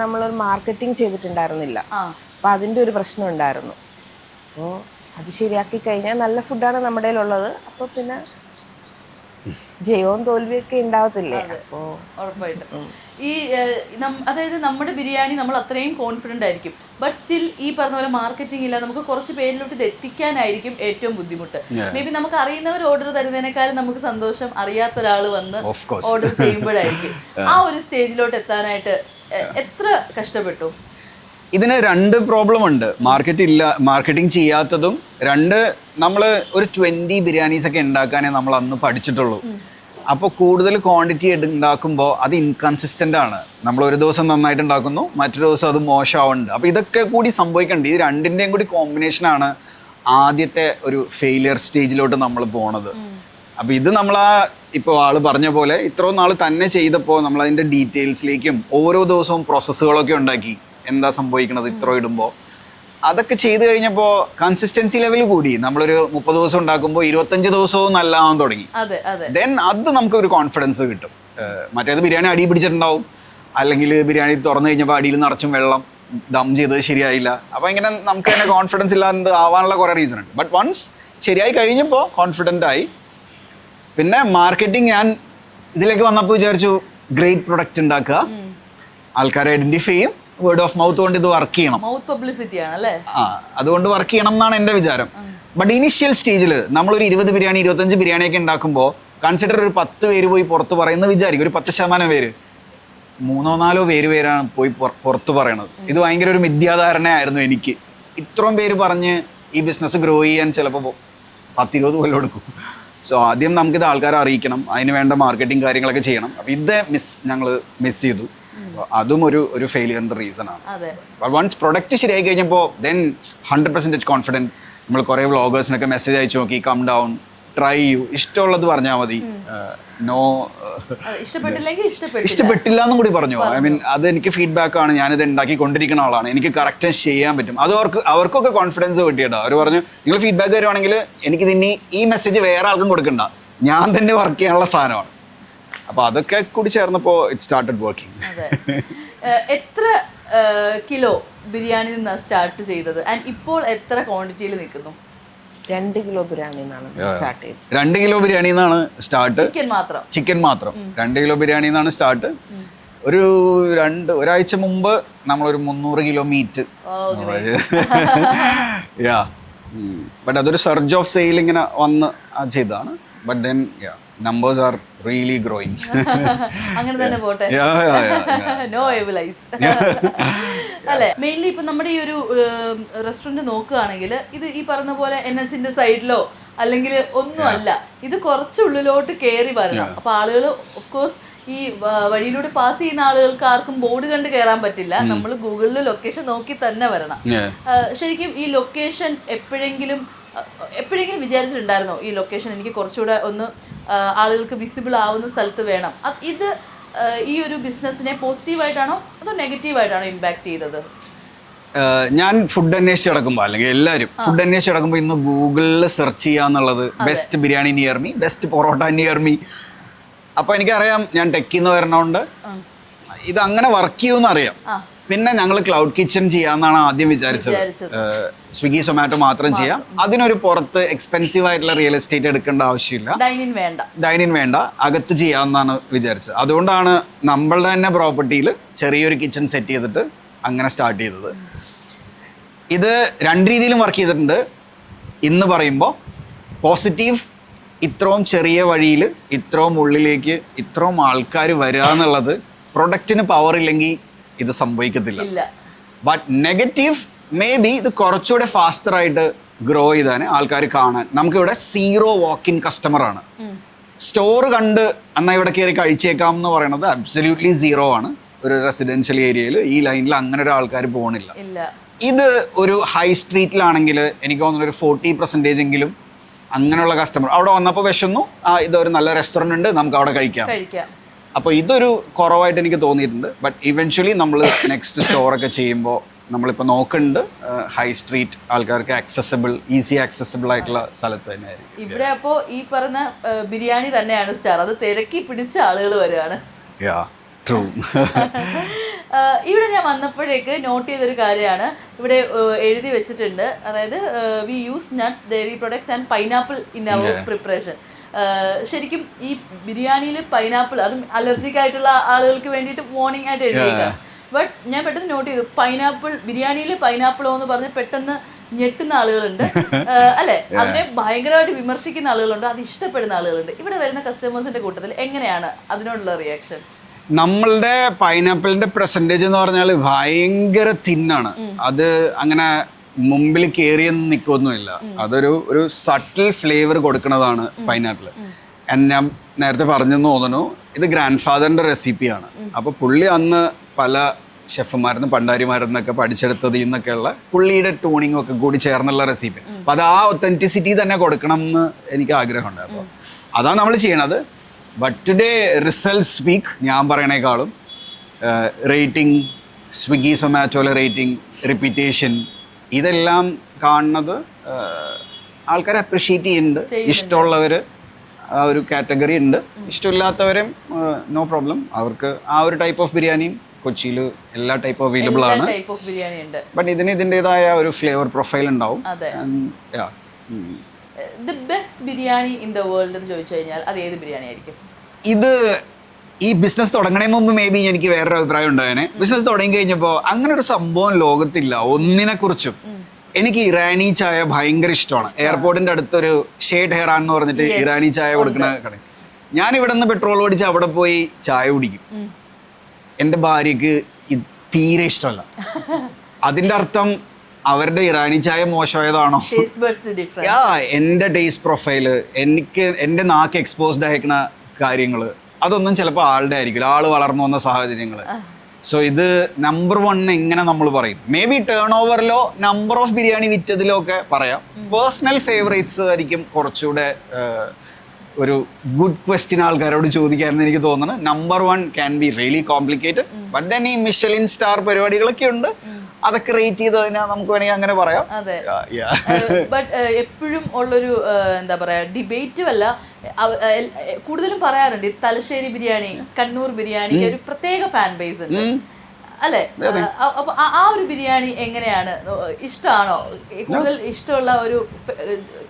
നമ്മളൊരു മാർക്കറ്റിംഗ് ചെയ്തിട്ടുണ്ടായിരുന്നില്ല. അപ്പം അതിൻ്റെ ഒരു പ്രശ്നം ഉണ്ടായിരുന്നു. അപ്പോൾ അത് ശരിയാക്കി കഴിഞ്ഞാൽ നല്ല ഫുഡാണ് നമ്മുടെ കയ്യിലുള്ളത്. അപ്പോൾ പിന്നെ ജയവും തോൽവിയൊക്കെ ഉണ്ടാവത്തില്ലേ? അപ്പോൾ ഉറപ്പായിട്ടും ഈ അതായത് നമ്മുടെ ബിരിയാണി നമ്മൾ അത്രയും കോൺഫിഡൻ്റ് ആയിരിക്കും, ബട്ട് സ്റ്റിൽ ഈ പറഞ്ഞ പോലെ മാർക്കറ്റിംഗ് ഇല്ല. നമുക്ക് കുറച്ച് പേരിലോട്ട് ഇത് എത്തിക്കാനായിരിക്കും ഏറ്റവും ബുദ്ധിമുട്ട്. മേ ബി നമുക്ക് അറിയുന്നവർ ഓർഡർ തരുന്നതിനേക്കാളും നമുക്ക് സന്തോഷം അറിയാത്ത ഒരാൾ വന്ന് ഓർഡർ ചെയ്യുമ്പോഴായിരിക്കും. ആ ഒരു സ്റ്റേജിലോട്ട് എത്താനായിട്ട് എത്ര കഷ്ടപ്പെട്ടു? ഇതിന് 2 പ്രോബ്ലം ഉണ്ട്. മാർക്കറ്റിംഗ് ചെയ്യാത്തതും, 2 നമ്മൾ ഒരു 20 ബിരിയാണീസ് ഒക്കെ ഉണ്ടാക്കാനേ നമ്മൾ അന്ന് പഠിച്ചിട്ടുള്ളൂ. അപ്പോൾ കൂടുതൽ ക്വാണ്ടിറ്റി ഉണ്ടാക്കുമ്പോൾ അത് ഇൻകൺസിസ്റ്റൻ്റ് ആണ്. നമ്മൾ ഒരു ദിവസം നന്നായിട്ട് ഉണ്ടാക്കുന്നു, മറ്റൊരു ദിവസം അത് മോശമാവുന്നുണ്ട്. അപ്പോൾ ഇതൊക്കെ കൂടി സംഭവിക്കുന്നുണ്ട്. ഇത് 2ൻ്റെയും കൂടി കോമ്പിനേഷനാണ് ആദ്യത്തെ ഒരു ഫെയിലിയർ സ്റ്റേജിലോട്ട് നമ്മൾ പോണത്. അപ്പോൾ ഇത് ഇപ്പോൾ ആള് പറഞ്ഞ പോലെ ഇത്രയും നാൾ തന്നെ ചെയ്തപ്പോൾ നമ്മൾ അതിൻ്റെ ഡീറ്റെയിൽസിലേക്കും ഓരോ ദിവസവും പ്രോസസ്സുകളൊക്കെ ഉണ്ടാക്കി. എന്താ സംഭവിക്കണത് ഇത്ര ഇടുമ്പോൾ, അതൊക്കെ ചെയ്ത് കഴിഞ്ഞപ്പോൾ കൺസിസ്റ്റൻസി ലെവൽ കൂടി. നമ്മളൊരു 30 ദിവസം ഉണ്ടാക്കുമ്പോൾ 25 ദിവസവും നല്ലതാവാൻ തുടങ്ങി. ദെൻ അത് നമുക്കൊരു കോൺഫിഡൻസ് കിട്ടും. മറ്റേത് ബിരിയാണി അടി പിടിച്ചിട്ടുണ്ടാവും, അല്ലെങ്കിൽ ബിരിയാണി തുറന്നു കഴിഞ്ഞപ്പോൾ അടിയിൽ നിറച്ചും വെള്ളം, ദം ചെയ്തത് ശരിയായില്ല. അപ്പോൾ ഇങ്ങനെ നമുക്ക് തന്നെ കോൺഫിഡൻസ് ഇല്ലാണ്ട് ആവാനുള്ള കുറേ റീസൺ ഉണ്ട്. ബട്ട് വൺസ് ശരിയായി കഴിഞ്ഞപ്പോൾ കോൺഫിഡൻ്റ് ആയി. പിന്നെ മാർക്കറ്റിംഗ് ഞാൻ ഇതിലേക്ക് വന്നപ്പോൾ വിചാരിച്ചു ഗ്രേറ്റ് പ്രൊഡക്റ്റ് ഉണ്ടാക്കുക, ആൾക്കാരെ ഐഡൻറ്റിഫൈ ചെയ്യും, വേർഡ് ഓഫ് മൗത്ത് കൊണ്ട് ഇത് വർക്ക് ചെയ്യണം. മൗത്ത് പബ്ലിസിറ്റി ആണ് അല്ലേ? അതുകൊണ്ട് വർക്ക് ചെയ്യണം എന്നാണ് എൻ്റെ വിചാരം. ബട്ട് ഇനിഷ്യൽ സ്റ്റേജിൽ നമ്മളൊരു 20 ബിരിയാണി 25 ബിരിയാണിയൊക്കെ ഉണ്ടാക്കുമ്പോൾ കൺസിഡർ ഒരു 10 പേര് പോയി പുറത്ത് പറയുന്നത് വിചാരിക്കും. ഒരു 10% പേര്, 3-4 പേരാണ് പോയി പുറത്ത് പറയണത്. ഇത് ഭയങ്കര ഒരു മിഥ്യാധാരണയായിരുന്നു എനിക്ക്. ഇത്രയും പേര് പറഞ്ഞ് ഈ ബിസിനസ് ഗ്രോ ചെയ്യാൻ ചിലപ്പോൾ 10-20 കൊല്ലം എടുക്കും. സോ ആദ്യം നമുക്കിത് ആൾക്കാരെ അറിയിക്കണം, അതിന് വേണ്ട മാർക്കറ്റിംഗ് കാര്യങ്ങളൊക്കെ ചെയ്യണം. അപ്പോൾ ഇത് ഞങ്ങൾ മിസ് ചെയ്തു. അതും ഒരു ഫെയിലിയറിൻ്റെ റീസണാണ്. വൺസ് പ്രൊഡക്റ്റ് ശരിയായി കഴിഞ്ഞപ്പോൾ ദെൻ 100% കോൺഫിഡൻറ്റ്. നമ്മൾ കുറേ വ്ളോഗേഴ്സിനൊക്കെ മെസ്സേജ് അയച്ചു നോക്കി, കം ഡൗൺ, ട്രൈ ചെയ്യൂ, ഇഷ്ടമുള്ളത് പറഞ്ഞാൽ മതി, നോ ഇഷ്ടപ്പെട്ടില്ല എന്നും കൂടി പറഞ്ഞു. ഐ മീൻ അത് എനിക്ക് ഫീഡ്ബാക്ക് ആണ്, ഞാനിത് ഉണ്ടാക്കിക്കൊണ്ടിരിക്കുന്ന ആളാണ്, എനിക്ക് കറക്റ്റ് ചെയ്യാൻ പറ്റും. അത് അവർക്കൊക്കെ കോൺഫിഡൻസ് കിട്ടിയിട്ടോ. അവർ പറഞ്ഞു നിങ്ങൾ ഫീഡ്ബാക്ക് തരുവാണെങ്കിൽ എനിക്കിത് ഇനി ഈ മെസ്സേജ് വേറെ ആൾക്കും കൊടുക്കണ്ട, ഞാൻ തന്നെ വർക്ക് ചെയ്യാനുള്ള സാധനമാണ്. അപ്പോൾ അതൊക്കെ കൂടി ചേർന്നപ്പോൾ ഇറ്റ് സ്റ്റാർട്ടഡ് വർക്കിംഗ്. എത്ര കിലോ ബിരിയാണി നിന്നാണ് സ്റ്റാർട്ട് ചെയ്തത് ആൻഡ് ഇപ്പോൾ എത്ര ക്വാണ്ടിറ്റിയിൽ നിൽക്കുന്നു? 2 കിലോ ബിരിയാണി സ്റ്റാർട്ട് ചെയ്തത്. 2 കിലോ ബിരിയാണി എന്നാണ് സ്റ്റാർട്ട്. ചിക്കൻ മാത്രം 2 കിലോ ബിരിയാണി എന്നാണ് സ്റ്റാർട്ട്. ഒരാഴ്ച മുമ്പ് നമ്മളൊരു 300 കിലോ മീറ്റ്. ബട്ട് അതൊരു സർജ് ഓഫ് സെയിൽ ഇങ്ങനെ വന്ന് ചെയ്തതാണ്. But then numbers are really growing. അങ്ങനെ തന്നെ പോട്ടെ. നോ എവിൽ ഐസ് അല്ലേ? മെയിൻലി ഇപ്പം നമ്മുടെ ഈ ഒരു റെസ്റ്റോറൻറ്റ് നോക്കുകയാണെങ്കിൽ ഇത് ഈ പറഞ്ഞ പോലെ NH-ന്റെ സൈഡിലോ അല്ലെങ്കിൽ ഒന്നും അല്ല, ഇത് കുറച്ച് ഉള്ളിലോട്ട് കയറി വരണം. അപ്പോൾ ആളുകൾ ഓഫ് കോഴ്സ് ഈ വഴിയിലൂടെ പാസ് ചെയ്യുന്ന ആളുകൾക്ക് ആർക്കും ബോർഡ് കണ്ട് കയറാൻ പറ്റില്ല. നമ്മൾ ഗൂഗിളിൽ ലൊക്കേഷൻ നോക്കി തന്നെ വരണം. ശരിക്കും ഈ ലൊക്കേഷൻ എപ്പോഴെങ്കിലും വിചാരിച്ചിട്ടുണ്ടായിരുന്നോ ഈ ലൊക്കേഷൻ എനിക്ക് കുറച്ചുകൂടെ ഒന്ന് ആളുകൾക്ക് വിസിബിൾ ആവുന്ന സ്ഥലത്ത് വേണം? ഇത് ഈ ഒരു ബിസിനസ്സിനെ പോസിറ്റീവായിട്ടാണോ അതോ നെഗറ്റീവായിട്ടാണോ ഇമ്പാക്ട് ചെയ്തത്? ഞാൻ ഫുഡ് അന്വേഷിച്ച് കിടക്കുമ്പോൾ, അല്ലെങ്കിൽ എല്ലാവരും ഫുഡ് അന്വേഷിച്ച് കിടക്കുമ്പോൾ ഇന്ന് ഗൂഗിളിൽ സെർച്ച് ചെയ്യാന്നുള്ളത് best biryani near me, best parotta near me. അപ്പോൾ എനിക്കറിയാം ഞാൻ ടെക്കിന്ന് വരണോണ്ട് ഇത് അങ്ങനെ വർക്ക് ചെയ്യുമെന്ന് അറിയാം. പിന്നെ ഞങ്ങൾ ക്ലൗഡ് കിച്ചൺ ചെയ്യാമെന്നാണ് ആദ്യം വിചാരിച്ചത്. സ്വിഗ്ഗി സൊമാറ്റോ മാത്രം ചെയ്യാം, അതിനൊരു പുറത്ത് എക്സ്പെൻസീവ് ആയിട്ടുള്ള റിയൽ എസ്റ്റേറ്റ് എടുക്കേണ്ട ആവശ്യമില്ല, ഡൈനിൻ വേണ്ട, അകത്ത് ചെയ്യാമെന്നാണ് വിചാരിച്ചത്. അതുകൊണ്ടാണ് നമ്മളുടെ തന്നെ പ്രോപ്പർട്ടിയിൽ ചെറിയൊരു കിച്ചൺ സെറ്റ് ചെയ്തിട്ട് അങ്ങനെ സ്റ്റാർട്ട് ചെയ്തത്. ഇത് 2 രീതിയിലും വർക്ക് ചെയ്തിട്ടുണ്ട്. ഇന്ന് പറയുമ്പോൾ പോസിറ്റീവ്, ഇത്രയും ചെറിയ വഴിയിൽ ഇത്രയും ഉള്ളിലേക്ക് ഇത്രയും ആൾക്കാർ വരിക എന്നുള്ളത്, പ്രൊഡക്റ്റിന് പവർ ഇല്ലെങ്കിൽ ഇത് സംഭവിക്കത്തില്ല. ബട്ട് നെഗറ്റീവ് മേ ബി ഇത് കുറച്ചുകൂടെ ഫാസ്റ്റർ ആയിട്ട് ഗ്രോ ചെയ്താൽ ആൾക്കാർ കാണാൻ. നമുക്കിവിടെ 0 വാക്ക്-ഇൻ കസ്റ്റമറാണ്. സ്റ്റോർ കണ്ട് എന്നാൽ ഇവിടെ കയറി കഴിച്ചേക്കാം എന്ന് പറയുന്നത് അബ്സല്യൂട്ട്ലി 0 ആണ്. ഒരു റെസിഡൻഷ്യൽ ഏരിയയിൽ ഈ ലൈനിൽ അങ്ങനെ ഒരു ആൾക്കാർ പോകണില്ല. ഇത് ഒരു ഹൈ സ്ട്രീറ്റിലാണെങ്കിൽ എനിക്ക് തോന്നുന്നു ഒരു 40% എങ്കിലും അങ്ങനെയുള്ള കസ്റ്റമർ അവിടെ വന്നപ്പോൾ വിശന്നു, ഇതൊരു നല്ല റെസ്റ്റോറൻറ്റ് ഉണ്ട്, നമുക്ക് അവിടെ കഴിക്കാം. അപ്പോൾ ഇതൊരു കുറവായിട്ട് എനിക്ക് തോന്നിയിട്ടുണ്ട്. ബട്ട് ഇവൻച്വലി നമ്മൾ നെക്സ്റ്റ് സ്റ്റോറൊക്കെ ചെയ്യുമ്പോൾ നമ്മളിപ്പോൾ നോക്കുന്നുണ്ട് ഹൈ സ്ട്രീറ്റ് ആൾക്കാർക്ക് ഈസി ആക്സസിബിൾ ആയിട്ടുള്ള സ്ഥലത്ത് തന്നെയായിരിക്കും. ഇവിടെ അപ്പോൾ ഈ പറഞ്ഞ ബിരിയാണി തന്നെയാണ് സ്റ്റാർ, അത് തിരക്കി പിടിച്ച ആളുകൾ വരികയാണ്. ഇവിടെ ഞാൻ വന്നപ്പോഴേക്ക് നോട്ട് ചെയ്തൊരു കാര്യമാണ്, ഇവിടെ എഴുതി വെച്ചിട്ടുണ്ട്, അതായത് we use nuts, dairy products and pineapple in our preparation. ശരിക്കും ഈ ബിരിയാണിയിൽ പൈനാപ്പിൾ, അതും അലർജിക് ആയിട്ടുള്ള ആളുകൾക്ക് വേണ്ടിയിട്ട് മോർണിംഗ് ആയിട്ട് എഴുതിയേക്കാം. ബട്ട് ഞാൻ പെട്ടെന്ന് നോട്ട് ചെയ്തു, ബിരിയാണിയിൽ പൈനാപ്പിളോ എന്ന് പറഞ്ഞ് പെട്ടെന്ന് ഞെട്ടുന്ന ആളുകളുണ്ട് അല്ലെ, അതിനെ ഭയങ്കരമായിട്ട് വിമർശിക്കുന്ന ആളുകളുണ്ട്, അത് ഇഷ്ടപ്പെടുന്ന ആളുകളുണ്ട്. ഇവിടെ വരുന്ന കസ്റ്റമേഴ്സിന്റെ കൂട്ടത്തിൽ എങ്ങനെയാണ് അതിനോടുള്ള റിയാക്ഷൻ? നമ്മളുടെ പൈനാപ്പിളിന്റെ പെർസെൻറ്റേജ് എന്ന് പറഞ്ഞാൽ ഭയങ്കര തിന്നാണ്. അത് അങ്ങനെ മുമ്പിൽ കയറിയൊന്നും നിൽക്കൊന്നുമില്ല. ഒരു സട്ടിൽ ഫ്ലേവർ കൊടുക്കുന്നതാണ് പൈനാപ്പിൾ. ഞാൻ നേരത്തെ പറഞ്ഞെന്ന് തോന്നുന്നു, ഇത് ഗ്രാൻഡ് ഫാദറിൻ്റെ റെസിപ്പിയാണ്. അപ്പോൾ പുള്ളി അന്ന് പല ഷെഫുമാരെന്ന് പണ്ടാരിമാരെന്നൊക്കെ പഠിച്ചെടുത്തതിൽ നിന്നൊക്കെയുള്ള പുള്ളിയുടെ ടൂണിങ്ങും ഒക്കെ കൂടി ചേർന്നുള്ള റെസിപ്പി. അപ്പോൾ അത് ആ ഒത്തൻറ്റിസിറ്റി തന്നെ കൊടുക്കണം എന്ന് എനിക്ക് ആഗ്രഹമുണ്ട്. അപ്പോൾ അതാണ് നമ്മൾ ചെയ്യണത്. But today result speak. ഞാൻ പറയണേക്കാളും റേറ്റിംഗ്, സ്വിഗ്ഗി സൊമാറ്റോയിലെ റേറ്റിംഗ്, റിപ്പീറ്റേഷൻ, ഇതെല്ലാം കാണുന്നത് ആൾക്കാരെ അപ്രിഷ്യേറ്റ് ചെയ്യുന്നുണ്ട്. ഇഷ്ടമുള്ളവർ ആ ഒരു കാറ്റഗറി ഉണ്ട്, ഇഷ്ടമില്ലാത്തവരും നോ പ്രോബ്ലം. അവർക്ക് ആ ഒരു ടൈപ്പ് ഓഫ് ബിരിയാണിയും കൊച്ചിയിൽ എല്ലാ ടൈപ്പ് അവൈലബിൾ ആണ്. ബട്ട് ഇതിൻ്റെതായ ഒരു ഫ്ലേവർ പ്രൊഫൈൽ ഉണ്ടാവും. The best biryani in the world എന്ന് ചോദിച്ചു കഴിഞ്ഞാൽ അത് ഏത് ബിരിയാണി ആയിരിക്കും? ഇത് ഈ ബിസിനസ് തുടങ്ങണേ മുമ്പ് മേ ബി എനിക്ക് വേറൊരു അഭിപ്രായം ഉണ്ടായേനെ. ബിസിനസ് തുടങ്ങി കഴിഞ്ഞപ്പോൾ അങ്ങനെ ഒരു സംഭവം ലോകത്തില്ല ഒന്നിനെ കുറിച്ചും. എനിക്ക് ഇറാനി ചായ ഭയങ്കര ഇഷ്ടമാണ്. എയർപോർട്ടിന്റെ അടുത്തൊരു ഷേഡ് ഹെറാൻ എന്ന് പറഞ്ഞിട്ട് ഇറാനി ചായ കൊടുക്കുന്ന കട. ഞാൻ ഇവിടെ നിന്ന് പെട്രോൾ ഓടിച്ച് അവിടെ പോയി ചായ കുടിക്കും. എൻ്റെ ഭാര്യക്ക് ഇത് തീരെ ഇഷ്ടമല്ല. അതിന്റെ അർത്ഥം അവരുടെ ഇറാനി ചായ മോശമായതാണോ? എൻ്റെ ടേസ്റ്റ് പ്രൊഫൈല്, എനിക്ക് എൻ്റെ നാക്ക് എക്സ്പോസ്ഡ് ആയിരിക്കുന്ന കാര്യങ്ങൾ അതൊന്നും ചിലപ്പോൾ ആളുടെ ആയിരിക്കില്ല, ആള് വളർന്നു വന്ന സാഹചര്യങ്ങൾ. സോ ഇത് നമ്പർ 1 എങ്ങനെ നമ്മൾ പറയും? മേ ബി ടേൺ ഓവറിലോ നമ്പർ ഓഫ് ബിരിയാണി വിറ്റതിലോ ഒക്കെ പറയാം. പേഴ്സണൽ ഫേവറേറ്റ്സ് ആയിരിക്കും കുറച്ചുകൂടെ ഒരു ഗുഡ് ക്വസ്റ്റ്യൻ ആൾക്കാരോട് ചോദിക്കാമെന്ന് എനിക്ക് തോന്നുന്നത്. Number 1 can be really complicated. But then ഈ മിഷലിൻ സ്റ്റാർ പരിപാടികളൊക്കെ ഉണ്ട്, അതൊക്കെ റേറ്റ് ചെയ്ത് കഴിഞ്ഞാൽ നമുക്ക് വേണമെങ്കിൽ അങ്ങനെ പറയാം. അതെ. ബട്ട് എപ്പോഴും ഉള്ളൊരു എന്താ പറയാ ഡിബേറ്റും അല്ല, കൂടുതലും പറയാറുണ്ട് തലശ്ശേരി ബിരിയാണി, കണ്ണൂർ ബിരിയാണിക്ക് ഒരു പ്രത്യേക ഫാൻ ബേസ് ഉണ്ട് അല്ലെ? അപ്പൊ ആ ഒരു ബിരിയാണി എങ്ങനെയാണ്? ഇഷ്ടമാണോ? കൂടുതൽ ഇഷ്ടമുള്ള ഒരു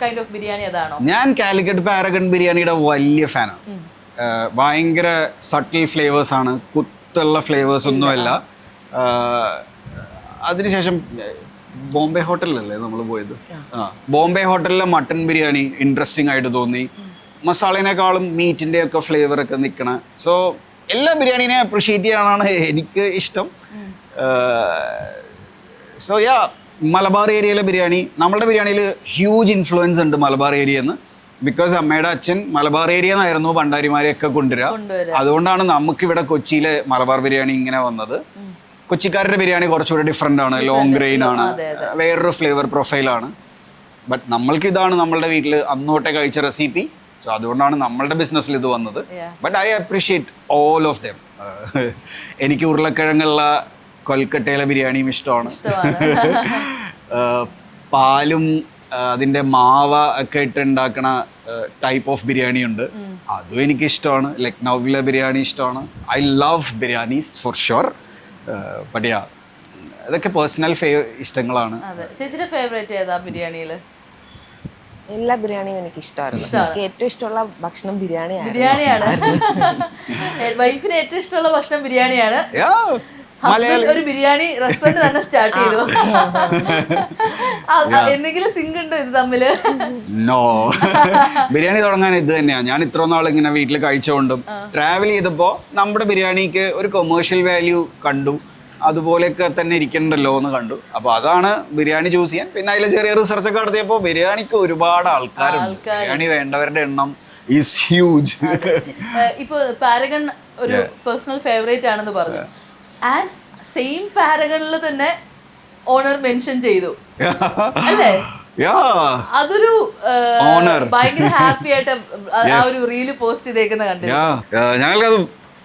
കൈൻഡ് ഓഫ് ബിരിയാണി അതാണോ? ഞാൻ കാലിക്കറ്റ് പാരഗൺ ബിരിയാണിയുടെ വലിയ ഫാനാണ്. ഭയങ്കര സട്ടിൽ ഫ്ലേവേഴ്സ് ആണ്, കുത്തുള്ള ഫ്ലേവേഴ്സ് ഒന്നുമല്ല. അതിനുശേഷം ബോംബെ ഹോട്ടലിലല്ലേ നമ്മൾ പോയത്? ബോംബെ ഹോട്ടലിലെ മട്ടൺ ബിരിയാണി ഇൻട്രസ്റ്റിംഗ് ആയിട്ട് തോന്നി. മസാലേനേക്കാളും മീറ്റിൻ്റെ ഒക്കെ ഫ്ലേവർ ഒക്കെ നിൽക്കണ. സോ എല്ലാ ബിരിയാണീനെ അപ്രിഷിയേറ്റ് ചെയ്യാനാണ് എനിക്ക് ഇഷ്ടം. സോ യാ, മലബാർ ഏരിയയിലെ ബിരിയാണി, നമ്മളുടെ ബിരിയാണിയിൽ ഹ്യൂജ് ഇൻഫ്ലുവൻസ് ഉണ്ട് മലബാർ ഏരിയന്ന്. ബിക്കോസ് അമ്മയുടെ അച്ഛൻ മലബാർ ഏരിയ എന്നായിരുന്നു ഭണ്ഡാരിമാരെയൊക്കെ കൊണ്ടുവരിക. അതുകൊണ്ടാണ് നമുക്കിവിടെ കൊച്ചിയിലെ മലബാർ ബിരിയാണി ഇങ്ങനെ വന്നത്. കൊച്ചിക്കാരുടെ ബിരിയാണി കുറച്ചുകൂടി ഡിഫറെൻ്റ് ആണ്, ലോങ് ഗ്രെയിൻ ആണ്, വേറൊരു ഫ്ലേവർ പ്രൊഫൈലാണ്. ബട്ട് നമ്മൾക്ക് ഇതാണ് നമ്മളുടെ വീട്ടിൽ അന്നോട്ടെ കഴിച്ച റെസിപ്പി. സോ അതുകൊണ്ടാണ് നമ്മളുടെ ബിസിനസ്സിൽ ഇത് വന്നത്. But I appreciate all of them. എനിക്ക് ഉരുളക്കിഴങ്ങുള്ള കൊൽക്കട്ടയിലെ ബിരിയാണിയും ഇഷ്ടമാണ്. പാലും അതിൻ്റെ മാവ ഒക്കെ ഇട്ട് ഉണ്ടാക്കണ ടൈപ്പ് ഓഫ് ബിരിയാണി ഉണ്ട്, അതും എനിക്കിഷ്ടമാണ്. ലക്നൌവിലെ ബിരിയാണി ഇഷ്ടമാണ്. I love biryanis for sure. But yeah, അതൊക്കെ പേഴ്സണൽ ഇഷ്ടങ്ങളാണ്. ചേച്ചിയുടെ ഫേവറേറ്റ് ഏതാ ബിരിയാണിയില്? എല്ലാ ബിരിയാണിയും എനിക്ക് ഇഷ്ടമായിരുന്നു. എനിക്ക് ഏറ്റവും ഇഷ്ടമുള്ള ഭക്ഷണം ബിരിയാണിയാണ്. വൈഫിന് ഏറ്റവും ഇഷ്ടമുള്ള ഭക്ഷണം ബിരിയാണിയാണ്. മലയാളി ഒരു ബിരിയാണി റെസ്റ്റോറന്റ് തന്നെ സ്റ്റാർട്ട് ചെയ്തു. എന്തെങ്കിലും സിങ്ക് ഉണ്ടോ ഇത് തമ്മില്? നോ, ബിരിയാണി തുടങ്ങാൻ ഇത് തന്നെയാണ്. ഞാൻ ഇത്ര നാൾ ഇങ്ങനെ വീട്ടിൽ കഴിച്ചുകൊണ്ടും ട്രാവൽ ചെയ്തപ്പോൾ നമ്മുടെ ബിരിയാണിക്ക് ഒരു കൊമേഴ്ഷ്യൽ വാല്യൂ കണ്ടു, അതുപോലെയൊക്കെ തന്നെ ഇരിക്കണ്ടല്ലോ എന്ന് കണ്ടു. അപ്പോൾ അതാണ് ബിരിയാണി ചൂസ് ചെയ്യാൻ. പിന്നെ അതിൽ ചെറിയ റിസർച്ച് ഒക്കെ നടത്തിയപ്പോൾ ബിരിയാണിക്ക് ഒരുപാട് ആൾക്കാരുണ്ട്. ബിരിയാണി വേണ്ടവരുടെ എണ്ണം ഈസ് ഹ്യൂജ്. ഇപ്പൊ പാരഗൺ ഒരു പേഴ്സണൽ ഫേവറേറ്റ് ആണെന്ന് പറഞ്ഞു. ആൻഡ് സെയിം പാരഗണിൽ തന്നെ ഓണർ മെൻഷൻ ചെയ്തു അല്ലേ? അതൊരു ഭയങ്കര ഹാപ്പി ആയിട്ട് ആ ഒരു റീല് പോസ്റ്റ് ചെയ്തേക്കുന്ന കണ്ടു. ഞങ്ങൾക്കത്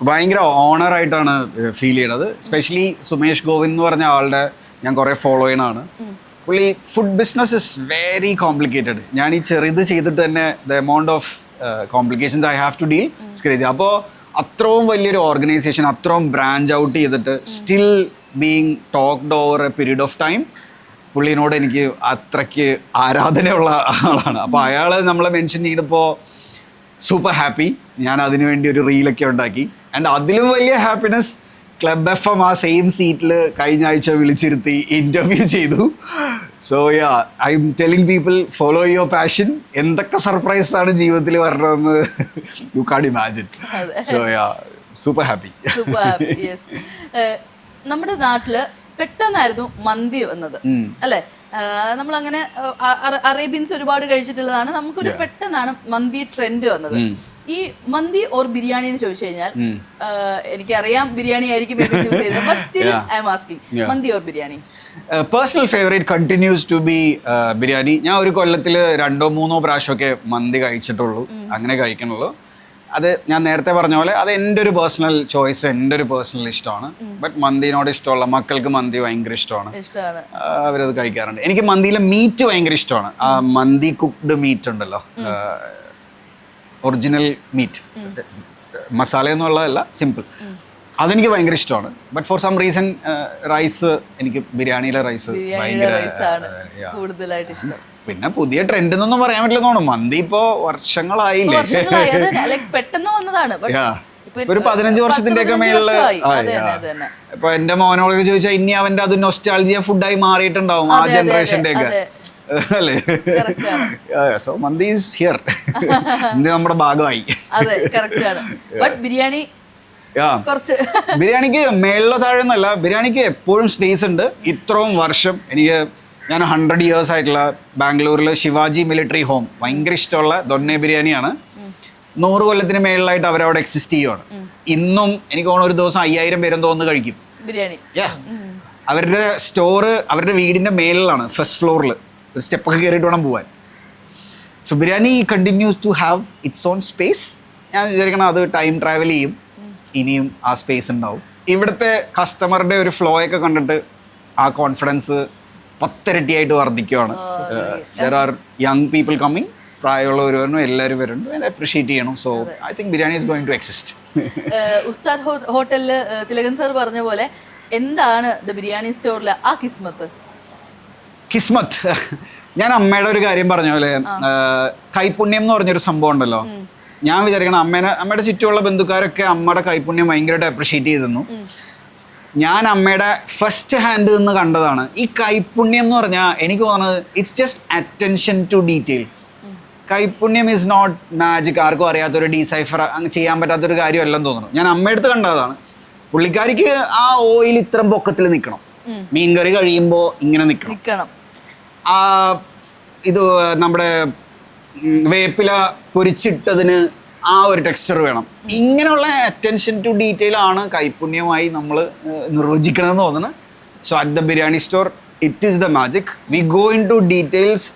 ഭയങ്കര ഓണറായിട്ടാണ് ഫീൽ ചെയ്യണത്. എസ്പെഷ്യലി സുമേഷ് ഗോവിന്ദ് എന്ന് പറഞ്ഞ ആളുടെ ഞാൻ കുറേ ഫോളോ ചെയ്യണതാണ്. പുള്ളി food business is very complicated. ഞാൻ ഈ ചെറുത് ചെയ്തിട്ട് തന്നെ the amount of complications I have to deal is crazy. അപ്പോൾ അത്രയും വലിയൊരു ഓർഗനൈസേഷൻ അത്രയും ബ്രാഞ്ച് ഔട്ട് ചെയ്തിട്ട് still being talked over a period of time. പുള്ളിനോട് എനിക്ക് അത്രയ്ക്ക് ആരാധനയുള്ള ആളാണ്. അപ്പോൾ അയാൾ നമ്മളെ മെൻഷൻ ചെയ്തപ്പോൾ സൂപ്പർ ഹാപ്പി. ഞാൻ അതിനു വേണ്ടി ഒരു റീലൊക്കെ ഉണ്ടാക്കി. ആൻഡ് അതിലും വലിയ ഹാപ്പിനെസ് ക്ലബ് FM ആ സെയിം സീറ്റിൽ കഴിഞ്ഞ ആഴ്ച വിളിച്ചിരുത്തി ഇൻ്റർവ്യൂ ചെയ്തു. So ya, I am telling people follow your passion. എന്തൊക്കെ സർപ്രൈസ് ആണ് ജീവിതത്തിൽ വരണമെന്ന് you can imagine. So ya, super happy. നമ്മുടെ നാട്ടില് പെട്ടെന്നായിരുന്നു മന്തി വന്നത് അല്ലേ? നമ്മളങ്ങനെ അറേബ്യൻസ് ഒരുപാട് കഴിച്ചിട്ടുള്ളതാണ്. നമുക്കൊരു പെട്ടെന്നാണ് മന്തി ട്രെൻഡ് വന്നത്. ഈ മന്തി ഓർ ബിരിയാണി എന്ന് ചോദിച്ചു കഴിഞ്ഞാൽ എനിക്കറിയാം ബിരിയാണി ആയിരിക്കും ചൂസ് ചെയ്തത്. But still I am asking, mandi or biryani? Personal favourite continues to be biryani. ഞാൻ ഒരു കൊല്ലത്തിൽ 2-3 പ്രാവശ്യമൊക്കെ മന്തി കഴിച്ചിട്ടുള്ളൂ, അങ്ങനെ കഴിക്കണുള്ളൂ. അത് ഞാൻ നേരത്തെ പറഞ്ഞ പോലെ അത് എൻ്റെ ഒരു പേഴ്സണൽ ചോയ്സ്, എൻ്റെ ഒരു പേഴ്സണൽ ഇഷ്ടമാണ്. ബട്ട് മന്തിനോട് ഇഷ്ടമുള്ള മക്കൾക്ക് മന്തി ഭയങ്കര ഇഷ്ടമാണ്, അവരത് കഴിക്കാറുണ്ട്. എനിക്ക് മന്തിയിലെ മീറ്റ് ഭയങ്കര ഇഷ്ടമാണ്. ആ മന്തി കുക്ക്ഡ് മീറ്റ് ഉണ്ടല്ലോ, ഒറിജിനൽ മീറ്റ്, മസാല എന്നുള്ളതല്ല, സിമ്പിൾ, അതെനിക്ക് ഭയങ്കര ഇഷ്ടമാണ്. But for some reason rice, എനിക്ക് ബിരിയാണിയിലെ റൈസ് ഭയങ്കര കൂടുതലായിട്ട് ഇഷ്ടം. പിന്നെ പുതിയ ട്രെൻഡ് എന്നൊന്നും പറയാൻ പറ്റില്ല തോന്നുന്നു. മന്തി ഇപ്പോ വർഷങ്ങളായില്ലേ, പെട്ടെന്ന് വന്നതാണ്. ഒരു 15 വർഷത്തിന്റെ ഒക്കെ മേളില് ഇപ്പൊ എന്റെ മോനോടൊക്കെ ചോദിച്ചാൽ ഇനി അവന്റെ അത് നൊസ്റ്റാൾജിയ ഫുഡായി മാറിയിട്ടുണ്ടാവും ആ ജനറേഷന്റെ ഒക്കെ അല്ലേ. സോ മന്തി ഈസ് ഹിയർ, ഇന്ന് നമ്മുടെ ഭാഗമായി. ബിരിയാണി ബിരിയാണിക്ക് മേളിലോ താഴെന്നല്ല, ബിരിയാണിക്ക് എപ്പോഴും സ്പേസ് ഉണ്ട്. ഇത്രയും വർഷം ഞാൻ 100 years ആയിട്ടുള്ള ബാംഗ്ലൂരിൽ ശിവാജി മിലിറ്ററി ഹോം ഭയങ്കര ഇഷ്ടമുള്ള ദൊന്നെ ബിരിയാണിയാണ്. 100 കൊല്ലത്തിന് മേളിലായിട്ട് അവരവിടെ എക്സിസ്റ്റ് ചെയ്യുവാണ്. ഇന്നും എനിക്ക് തോന്നുന്നു ഒരു ദിവസം 5000 പേരെന്തോ ഒന്ന് കഴിക്കും ബിരിയാണി. അവരുടെ സ്റ്റോറ് അവരുടെ വീടിന്റെ മേളിലാണ്, ഫസ്റ്റ് ഫ്ലോറിൽ. ഒരു സ്റ്റെപ്പൊക്കെ കയറിയിട്ട് വേണം പോവാൻ. So biryani continues to have its own space. ഞാൻ വിചാരിക്കണം അത് ടൈം ട്രാവൽ ചെയ്യും, ഇനിയും ആ സ്പേസ് ഉണ്ടാവും. ഇവിടുത്തെ കസ്റ്റമറുടെ ഒരു ഫ്ലോ ഒക്കെ കണ്ടിട്ട് ആ കോൺഫിഡൻസ് 10 ഇരട്ടിയായിട്ട് വർദ്ധിക്കുകയാണ്. There are young people coming, പ്രായമുള്ളവർ വരണം, എല്ലാവരും വരുന്നുണ്ട്, അപ്രീഷിയേറ്റ് ചെയ്യണം. So I think biryani is going to exist. Ustad ഹോട്ടലിൽ തിലകൻ സാർ പറഞ്ഞ പോലെ എന്താണ് ദ ബിരിയാണി സ്റ്റോറിലെ ആ കിസ്മത്ത്? ഞാൻ അമ്മയുടെ ഒരു കാര്യം പറഞ്ഞ പോലെ കൈപുണ്യം എന്ന് പറഞ്ഞൊരു സംഭവം ഉണ്ടല്ലോ. ഞാൻ വിചാരിക്കണം അമ്മയുടെ ചുറ്റുമുള്ള ബന്ധുക്കാരൊക്കെ അമ്മയുടെ കൈപുണ്യം ഭയങ്കരമായിട്ട് അപ്രീഷിയേറ്റ് ചെയ്തിരുന്നു. ഞാൻ അമ്മയുടെ ഫസ്റ്റ് ഹാൻഡ് നിന്ന് കണ്ടതാണ് ഈ കൈപുണ്യം എന്ന് പറഞ്ഞാൽ. എനിക്ക് തോന്നുന്നത് it's just attention to detail. കൈപുണ്യം ഈസ് നോട്ട് മാജിക്. ആർക്കും അറിയാത്തൊരു ഡീസൈഫർ അങ്ങ് ചെയ്യാൻ പറ്റാത്തൊരു കാര്യമല്ലെന്ന് തോന്നുന്നു. ഞാൻ അമ്മയെടുത്ത് കണ്ടതാണ്. പുള്ളിക്കാരിക്ക് ആ ഓയിൽ ഇത്ര പൊക്കത്തിൽ നിൽക്കണം, മീൻകറി കഴിയുമ്പോൾ ഇങ്ങനെ നിൽക്കണം, ആ ഇത് നമ്മുടെ വേപ്പില പൊരിച്ചിട്ടതിന് ആ ഒരു ടെക്സ്ചർ വേണം. ഇങ്ങനെയുള്ള അറ്റൻഷൻ ടു ഡീറ്റെയിൽ ആണ് കൈപുണ്യമായി നമ്മൾ നിർവചിക്കണമെന്ന് തോന്നുന്നത്. So at the biryani store it is the magic. We go into details.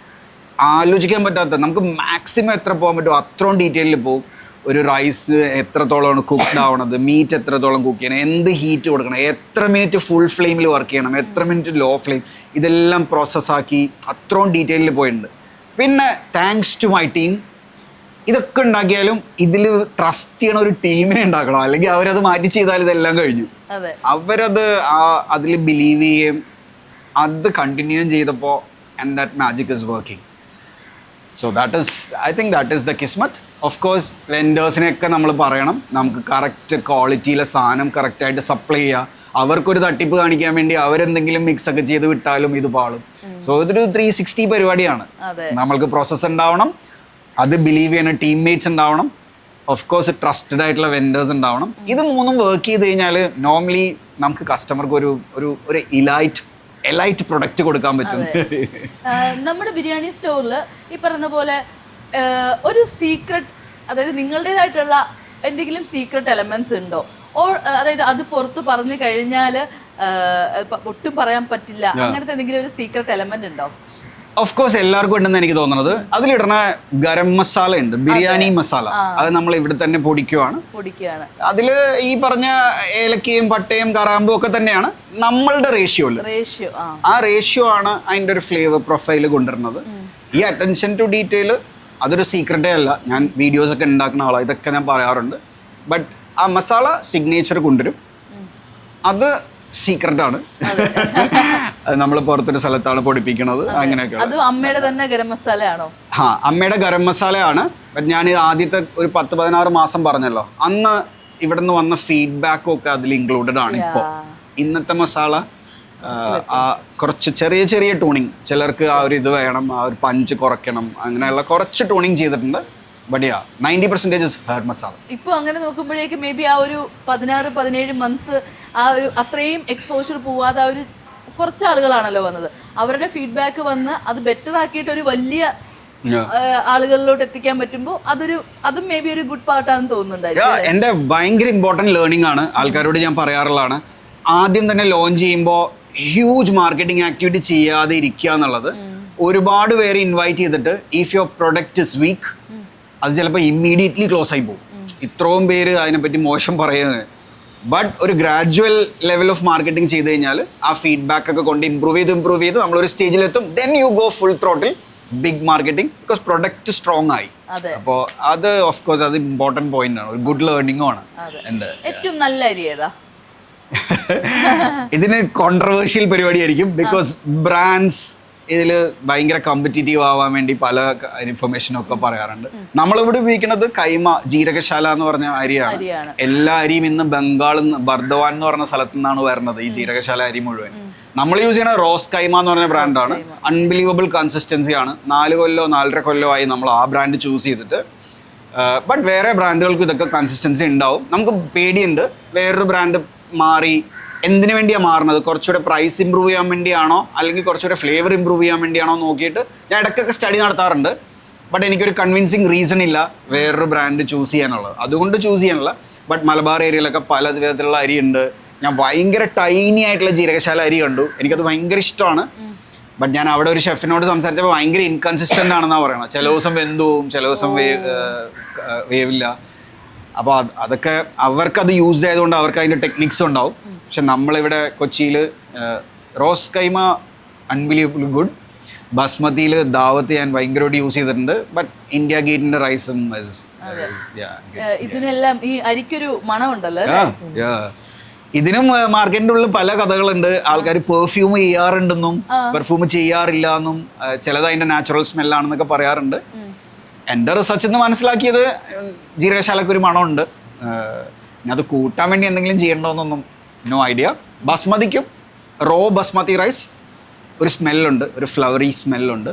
ആലോചിക്കാൻ പറ്റാത്ത, നമുക്ക് മാക്സിമം എത്ര പോകാൻ പറ്റുമോ അത്രയും ഡീറ്റെയിലിൽ പോകും. ഒരു റൈസ് എത്രത്തോളമാണ് കുക്ക്ഡ് ആവണത്, മീറ്റ് എത്രത്തോളം കുക്ക് ചെയ്യണം, എന്ത് ഹീറ്റ് കൊടുക്കണം, എത്ര മിനിറ്റ് ഫുൾ ഫ്ലെയിമിൽ വർക്ക് ചെയ്യണം, എത്ര മിനിറ്റ് ലോ ഫ്ലെയിം, ഇതെല്ലാം പ്രോസസ്സാക്കി അത്രയും ഡീറ്റെയിലിൽ പോയിട്ടുണ്ട്. പിന്നെ താങ്ക്സ് ടു മൈ ടീം. ഇതൊക്കെ ഉണ്ടാക്കിയാലും ഇതിൽ ട്രസ്റ്റ് ചെയ്യണ ഒരു ടീമിനെ ഉണ്ടാക്കണം, അല്ലെങ്കിൽ അവരത് മാറ്റി ചെയ്താൽ ഇതെല്ലാം കഴിഞ്ഞു. അവരത് അതിൽ ബിലീവ് ചെയ്യുകയും അത് കണ്ടിന്യൂ ചെയ്തപ്പോൾ and that magic is working. So I think that is the കിസ്മത്ത്. ഓഫ് കോഴ്സ് വെൻഡേഴ്സിനെയൊക്കെ നമ്മൾ പറയണം, നമുക്ക് കറക്റ്റ് ക്വാളിറ്റിയിലെ സാധനം കറക്റ്റായിട്ട് സപ്ലൈ ചെയ്യുക. അവർക്കൊരു തട്ടിപ്പ് കാണിക്കാൻ വേണ്ടി അവരെന്തെങ്കിലും മിക്സ് ഒക്കെ ചെയ്ത് വിട്ടാലും ഇത് പാളും. സോ ഇതൊരു 360 പരിപാടിയാണ്. നമ്മൾക്ക് പ്രോസസ്സ് ഉണ്ടാവണം, അത് ബിലീവ് ചെയ്യുന്ന ടീംമേറ്റ്സ് ഉണ്ടാവണം, ഓഫ് കോഴ്സ് ട്രസ്റ്റഡ് ആയിട്ടുള്ള വെൻഡേഴ്സ് ഉണ്ടാവണം. ഇത് മൂന്നും വർക്ക് ചെയ്ത് കഴിഞ്ഞാൽ നോർമലി നമുക്ക് കസ്റ്റമർക്ക് ഒരു എലൈറ്റ് പ്രൊഡക്റ്റ് കൊടുക്കാൻ പറ്റും. നമ്മുടെ ബിരിയാണി സ്റ്റോറിൽ ഈ പറഞ്ഞ പോലെ ഒരു സീക്രട്ട്, അതായത് നിങ്ങളുടേതായിട്ടുള്ള എന്തെങ്കിലും സീക്രട്ട് എലമെന്റ്സ് ഉണ്ടോ? അതായത് അത് പുറത്ത് പറഞ്ഞു കഴിഞ്ഞാൽ ഒട്ടും പറയാൻ പറ്റില്ല, അങ്ങനത്തെ എന്തെങ്കിലും ഒരു സീക്രട്ട് എലമെന്റ് ഉണ്ടോ? ഓഫ് കോഴ്സ് എല്ലാവർക്കും ഉണ്ടെന്ന് എനിക്ക് തോന്നുന്നത്. അതിലിടുന്ന ഗരം മസാല ഉണ്ട്, ബിരിയാണി മസാല. അത് നമ്മൾ ഇവിടെ തന്നെ പൊടിക്കുകയാണ്. അതിൽ ഈ പറഞ്ഞ ഏലക്കയും പട്ടയും കറാമ്പും ഒക്കെ തന്നെയാണ് നമ്മളുടെ റേഷ്യോ. ആ റേഷ്യോ ആണ് അതിൻ്റെ ഒരു ഫ്ലേവർ പ്രൊഫൈൽ കൊണ്ടുവരുന്നത്. ഈ അറ്റൻഷൻ ടു ഡീറ്റെയിൽ അതൊരു സീക്രട്ടേ അല്ല. ഞാൻ വീഡിയോസ് ഒക്കെ ഉണ്ടാക്കുന്ന ആളാണ്, ഇതൊക്കെ ഞാൻ പറയാറുണ്ട്. ബട്ട് ആ മസാല സിഗ്നേച്ചർ കൊണ്ടുവരും, അത് സീക്രട്ടാണ്. അത് നമ്മൾ പുറത്തൊരു സ്ഥലത്താണ് പൊടിപ്പിക്കുന്നത്. അങ്ങനെയൊക്കെ അമ്മയുടെ തന്നെ ഗരം മസാലയാണോ? അമ്മയുടെ ഗരം മസാലയാണ്. ബട്ട് ഞാൻ ആദ്യത്തെ ഒരു 10-16 മാസം പറഞ്ഞല്ലോ, അന്ന് ഇവിടെ നിന്ന് വന്ന ഫീഡ്ബാക്കും ഒക്കെ അതിൽ ഇൻക്ലൂഡഡ് ആണ്. ഇപ്പോൾ ഇന്നത്തെ മസാല കുറച്ച് ചെറിയ ട്യൂണിങ്, ചിലർക്ക് ആ ഒരു ഇത് വേണം, ആ ഒരു പഞ്ച് കുറയ്ക്കണം, അങ്ങനെയുള്ള കുറച്ച് ട്യൂണിങ് ചെയ്തിട്ടുണ്ട്. But 90% hair masala. ഇപ്പോൾ അങ്ങനെ നോക്കുമ്പോഴേക്ക് മേ ബി ആ ഒരു 16-17 മന്ത്സ് ആ ഒരു അത്രയും എക്സ്പോഷർ പോവാതെ ആ ഒരു കുറച്ച് ആളുകളാണല്ലോ വന്നത്. അവരുടെ ഫീഡ്ബാക്ക് വന്ന് അത് ബെറ്റർ ആക്കിയിട്ട് ഒരു വലിയ ആളുകളിലോട്ട് എത്തിക്കാൻ പറ്റുമ്പോൾ അതും മേ ബി ഒരു ഗുഡ് പാർട്ടാണെന്ന് തോന്നുന്നുണ്ടായിരുന്നു. എൻ്റെ ഭയങ്കര ഇമ്പോർട്ടൻറ്റ് ലേണിംഗ് ആണ്. ആൾക്കാരോട് ഞാൻ പറയാറുള്ളതാണ്, ആദ്യം തന്നെ ലോഞ്ച് ചെയ്യുമ്പോൾ ഹ്യൂജ് മാർക്കറ്റിംഗ് ആക്ടിവിറ്റി ചെയ്യാതെ ഇരിക്കുക എന്നുള്ളത്. ഒരുപാട് പേര് ഇൻവൈറ്റ് ചെയ്തിട്ട് if your product is weak, അത് ചിലപ്പോൾ ഇമ്മീഡിയറ്റ്ലി ക്ലോസ് ആയി പോകും. ഇത്രയും പേര് അതിനെപ്പറ്റി മോശം പറയുന്നത്. ബട്ട് ഒരു ഗ്രാജുവൽ ലെവൽ ഓഫ് മാർക്കറ്റിംഗ് ചെയ്ത് കഴിഞ്ഞാൽ ആ ഫീഡ്ബാക്ക് ഒക്കെ കൊണ്ട് ഇമ്പ്രൂവ് ചെയ്ത് നമ്മളൊരു സ്റ്റേജിലെത്തും. Then you go full throttle big marketing, because product strong ആയി. അപ്പോൾ അത് ഓഫ് കോഴ്സ് അത് ഇമ്പോർട്ടൻറ്റ് പോയിന്റ് ആണ്, ഒരു ഗുഡ് ലേണിംഗും ആണ്. എൻ്റെ ഏറ്റവും നല്ല അരി ഏതാ? ഇതിന് കോൺട്രവേഴ്ഷ്യൽ പരിപാടിയായിരിക്കും, ബിക്കോസ് ബ്രാൻഡ്സ് ഇതിൽ ഭയങ്കര കോമ്പറ്റീറ്റീവ് ആവാൻ വേണ്ടി പല ഇൻഫർമേഷനും ഒക്കെ പറയാറുണ്ട്. നമ്മളിവിടെ ഉപയോഗിക്കുന്നത് കൈമ ജീരകശാല എന്ന് പറഞ്ഞ അരിയാണ്. എല്ലാ അരിയും ഇന്ന് ബംഗാളിൽ നിന്ന് ബർദവാൻ എന്ന് പറഞ്ഞ സ്ഥലത്തു നിന്നാണ് വരുന്നത് ഈ ജീരകശാല അരി മുഴുവൻ. നമ്മൾ യൂസ് ചെയ്യുന്ന റോസ് കൈമ എന്ന് പറഞ്ഞ ബ്രാൻഡാണ്. അൺബിലീവബിൾ കൺസിസ്റ്റൻസിയാണ്. 4 കൊല്ലോ 4.5 കൊല്ലോ ആയി നമ്മൾ ആ ബ്രാൻഡ് ചൂസ് ചെയ്തിട്ട്. ബട്ട് വേറെ ബ്രാൻഡുകൾക്ക് ഇതൊക്കെ കൺസിസ്റ്റൻസി ഉണ്ടാവും. നമുക്ക് പേടിയുണ്ട് വേറൊരു ബ്രാൻഡ് മാറി എന്തിനു വേണ്ടിയാണ് മാറുന്നത്, കുറച്ചുകൂടെ പ്രൈസ് ഇമ്പ്രൂവ് ചെയ്യാൻ വേണ്ടിയാണോ അല്ലെങ്കിൽ കുറച്ചുകൂടെ ഫ്ലേവർ ഇമ്പ്രൂവ് ചെയ്യാൻ വേണ്ടിയാണോ നോക്കിയിട്ട് ഞാൻ ഇടയ്ക്കൊക്കെ സ്റ്റഡി നടത്താറുണ്ട്. ബട്ട് എനിക്കൊരു കൺവിൻസിങ് റീസൺ ഇല്ല വേറൊരു ബ്രാൻഡ് ചൂസ് ചെയ്യാനുള്ളത്, അതുകൊണ്ട് ചൂസ് ചെയ്യാനുള്ള. ബട്ട് മലബാർ ഏരിയയിലൊക്കെ പല വിധത്തിലുള്ള അരിയുണ്ട്. ഞാൻ ഭയങ്കര ടൈനി ആയിട്ടുള്ള ജീരകശാല അരി കണ്ടു, എനിക്കത് ഭയങ്കര ഇഷ്ടമാണ്. ബട്ട് ഞാൻ അവിടെ ഒരു ഷെഫിനോട് സംസാരിച്ചപ്പോൾ ഭയങ്കര ഇൻകൺസിസ്റ്റൻ്റ് ആണെന്നാണ് പറയുന്നത്. ചില ദിവസം വെന്തു പോവും, ചില ദിവസം വേവില്ല. അപ്പോൾ അതൊക്കെ അവർക്കത് യൂസ്ഡ് ആയതുകൊണ്ട് അവർക്ക് അതിൻ്റെ ടെക്നിക്സ് ഉണ്ടാവും. പക്ഷെ നമ്മളിവിടെ കൊച്ചിയിൽ റോസ് കൈമ അൺബിലീവബിൾ ഗുഡ്. ബസ്മതിയിൽ ദാവത്ത് ഞാൻ ഭയങ്കരമായിട്ട് യൂസ് ചെയ്തിട്ടുണ്ട്. ബട്ട് ഇന്ത്യ ഗേറ്റിൻ്റെ റൈസും ഇതിനെല്ലാം ഈ അരിക്കൊരു മണമുണ്ടല്ലോ. ഇതിനും മാർക്കറ്റിൻ്റെ ഉള്ളിൽ പല കഥകളുണ്ട്. ആൾക്കാർ പെർഫ്യൂം ചെയ്യാറുണ്ടെന്നും പെർഫ്യൂം ചെയ്യാറില്ല എന്നും ചിലത് അതിൻ്റെ നാച്ചുറൽ സ്മെല്ലാണെന്നൊക്കെ പറയാറുണ്ട്. എൻ്റെ റിസർച്ച് എന്ന് മനസ്സിലാക്കിയത് ജീരകശാലയ്ക്ക് ഒരു മണമുണ്ട്. ഇനി അത് കൂട്ടാൻ വേണ്ടി എന്തെങ്കിലും ചെയ്യണമെന്നൊന്നും നോ ഐഡിയ. ബസ്മതിക്കും റോ ബസ്മതി റൈസ് ഒരു സ്മെല്ലുണ്ട്, ഒരു ഫ്ലവറി സ്മെല്ലുണ്ട്.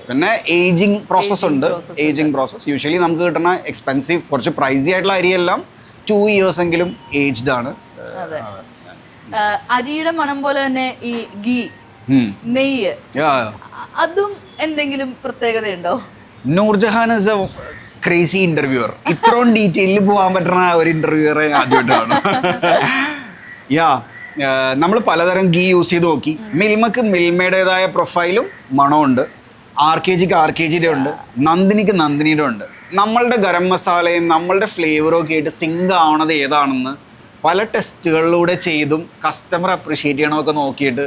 പിന്നെ ഏജിങ് പ്രോസസ് ഉണ്ട്. ഏജിങ് പ്രോസസ് യൂഷ്വലി നമുക്ക് കിട്ടുന്ന എക്സ്പെൻസീവ് കുറച്ച് പ്രൈസി ആയിട്ടുള്ള അരിയെല്ലാം 2 years എങ്കിലും ഏജ്ഡ് ആണ്. അരിയുടെ മണം പോലെ തന്നെ ഈ ഗീ, നെയ്യ്, അതും എന്തെങ്കിലും പ്രത്യേകതയുണ്ടോ? Noorjahan is a crazy interviewer. ഇത്രയും ഡീറ്റെയിലിൽ പോകാൻ പറ്റുന്ന ഒരു ഇന്റർവ്യൂവറെ ആദ്യമായിട്ടാണ്. നമ്മൾ പലതരം ഗീ യൂസ് ചെയ്ത് നോക്കി. മിൽമക്ക് മിൽമയുടേതായ പ്രൊഫൈലും മണമുണ്ട്, RKGക്ക് RKGയുടെ ഉണ്ട്, നന്ദിനിക്ക് നന്ദിനിയുടെ ഉണ്ട്. നമ്മളുടെ ഗരം മസാലയും നമ്മളുടെ ഫ്ലേവറും ഒക്കെ ആയിട്ട് സിങ്ക് ആവണത് ഏതാണെന്ന് പല ടെസ്റ്റുകളിലൂടെ ചെയ്തും കസ്റ്റമർ അപ്രീഷിയേറ്റ് ചെയ്യണമൊക്കെ നോക്കിയിട്ട്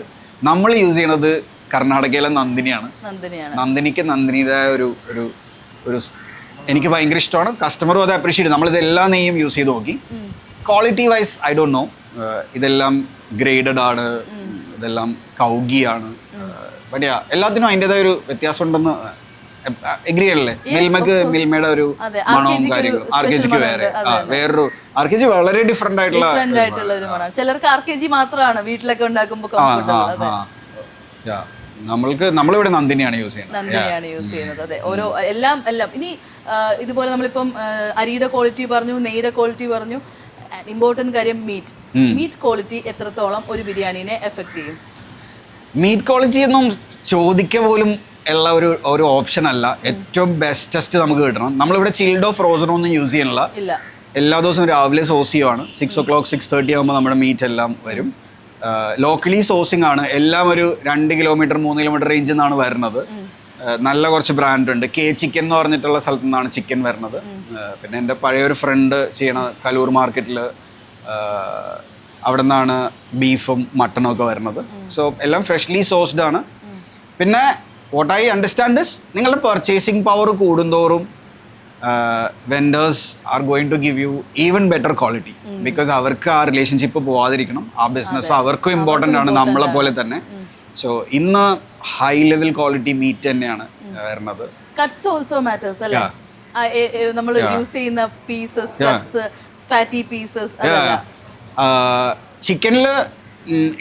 നമ്മൾ യൂസ് ചെയ്യണത് കർണാടകയിലെ നന്ദിനിയാണ്. നന്ദിനിക്ക് നന്ദിനിയുടേതായ ഒരു എനിക്ക് ഭയങ്കര ഇഷ്ടമാണ്. കസ്റ്റമറും അത് അപ്രീഷിയേറ്റ്. നമ്മളിത് എല്ലാ നെയ്യും യൂസ് ചെയ്ത് നോക്കി. Quality wise I don't know, ഇതെല്ലാം ഗ്രേഡഡ് ആണ്, ഇതെല്ലാം കൗഗിയാണ്. ബട്ട് എല്ലാത്തിനും അതിൻ്റെതായ ഒരു വ്യത്യാസം ഉണ്ടെന്ന് എഗ്രി അല്ലേ? മിൽമയുടെ ഒരു മണവും കാര്യങ്ങളും. RKGക്ക് വേറൊരു RKG വളരെ ഡിഫറെന്റ് ആയിട്ടുള്ള ചിലർക്ക് RKG മാത്രമാണ് വീട്ടിലൊക്കെ ഉണ്ടാക്കുമ്പോൾ നമ്മളിവിടെ നന്ദിനിയാണ് യൂസ് ചെയ്യുന്നത്. അതെ, ഓരോ എല്ലാം ഇനി ഇതുപോലെ നമ്മളിപ്പം അരിയുടെ ക്വാളിറ്റി പറഞ്ഞു, നെയ്യുടെ ക്വാളിറ്റി പറഞ്ഞു. ഇമ്പോർട്ടന്റ് കാര്യം മീറ്റ് ക്വാളിറ്റി എത്രത്തോളം ഒരു ബിരിയാണിനെ എഫക്ട് ചെയ്യും? മീറ്റ് ക്വാളിറ്റി ഒന്നും ചോദിക്ക പോലും ഉള്ള ഒരു ഓപ്ഷൻ അല്ല. ഏറ്റവും ബെസ്റ്റസ്റ്റ് നമുക്ക് കിട്ടണം. നമ്മളിവിടെ ചിൽഡോ ഫ്രോസണോ ഒന്നും യൂസ് ചെയ്യണില്ല. എല്ലാ ദിവസവും രാവിലെ സോസ് ചെയ്യുവാണ്. 6 o'clock 6:30 ആകുമ്പോൾ നമ്മുടെ മീറ്റ് എല്ലാം വരും. ലോക്കലി സോഴ്സിംഗ് ആണ്. എല്ലാം ഒരു 2 kilometer 3 kilometer റേഞ്ചിൽ നിന്നാണ് വരുന്നത്. നല്ല കുറച്ച് ബ്രാൻഡ് ഉണ്ട്. കെ ചിക്കൻ എന്ന് പറഞ്ഞിട്ടുള്ള സ്ഥലത്തു നിന്നാണ് ചിക്കൻ വരുന്നത്. പിന്നെ എൻ്റെ പഴയൊരു ഫ്രണ്ട് ചെയ്യണ കലൂർ മാർക്കറ്റിൽ അവിടെ നിന്നാണ് ബീഫും മട്ടനും ഒക്കെ വരുന്നത്. സോ എല്ലാം ഫ്രഷ്ലി സോഴ്സ്ഡ് ആണ്. പിന്നെ വാട്ട് ഐ അണ്ടർസ്റ്റാൻഡ് ഇസ് നിങ്ങളുടെ പർച്ചേസിങ് പവർ കൂടുന്തോറും vendors are going to give you even better quality. Because അവർക്ക് ആ റിലേഷൻഷിപ്പ് പോവാതിരിക്കണം. ആ ബിസിനസ് അവർക്കും ഇമ്പോർട്ടൻ്റ് ആണ്, നമ്മളെ പോലെ തന്നെ. സോ ഇന്ന് ഹൈ ലെവൽ ക്വാളിറ്റി മീറ്റ് തന്നെയാണ് വരുന്നത്. കട്ട്സ് ഓൾസോ മാറ്റേഴ്സ് അല്ലേ? നമ്മൾ യൂസ് ചെയ്യുന്ന പീസസ്, കട്ട്സ്, ഫാറ്റി പീസസ്. ചിക്കനിൽ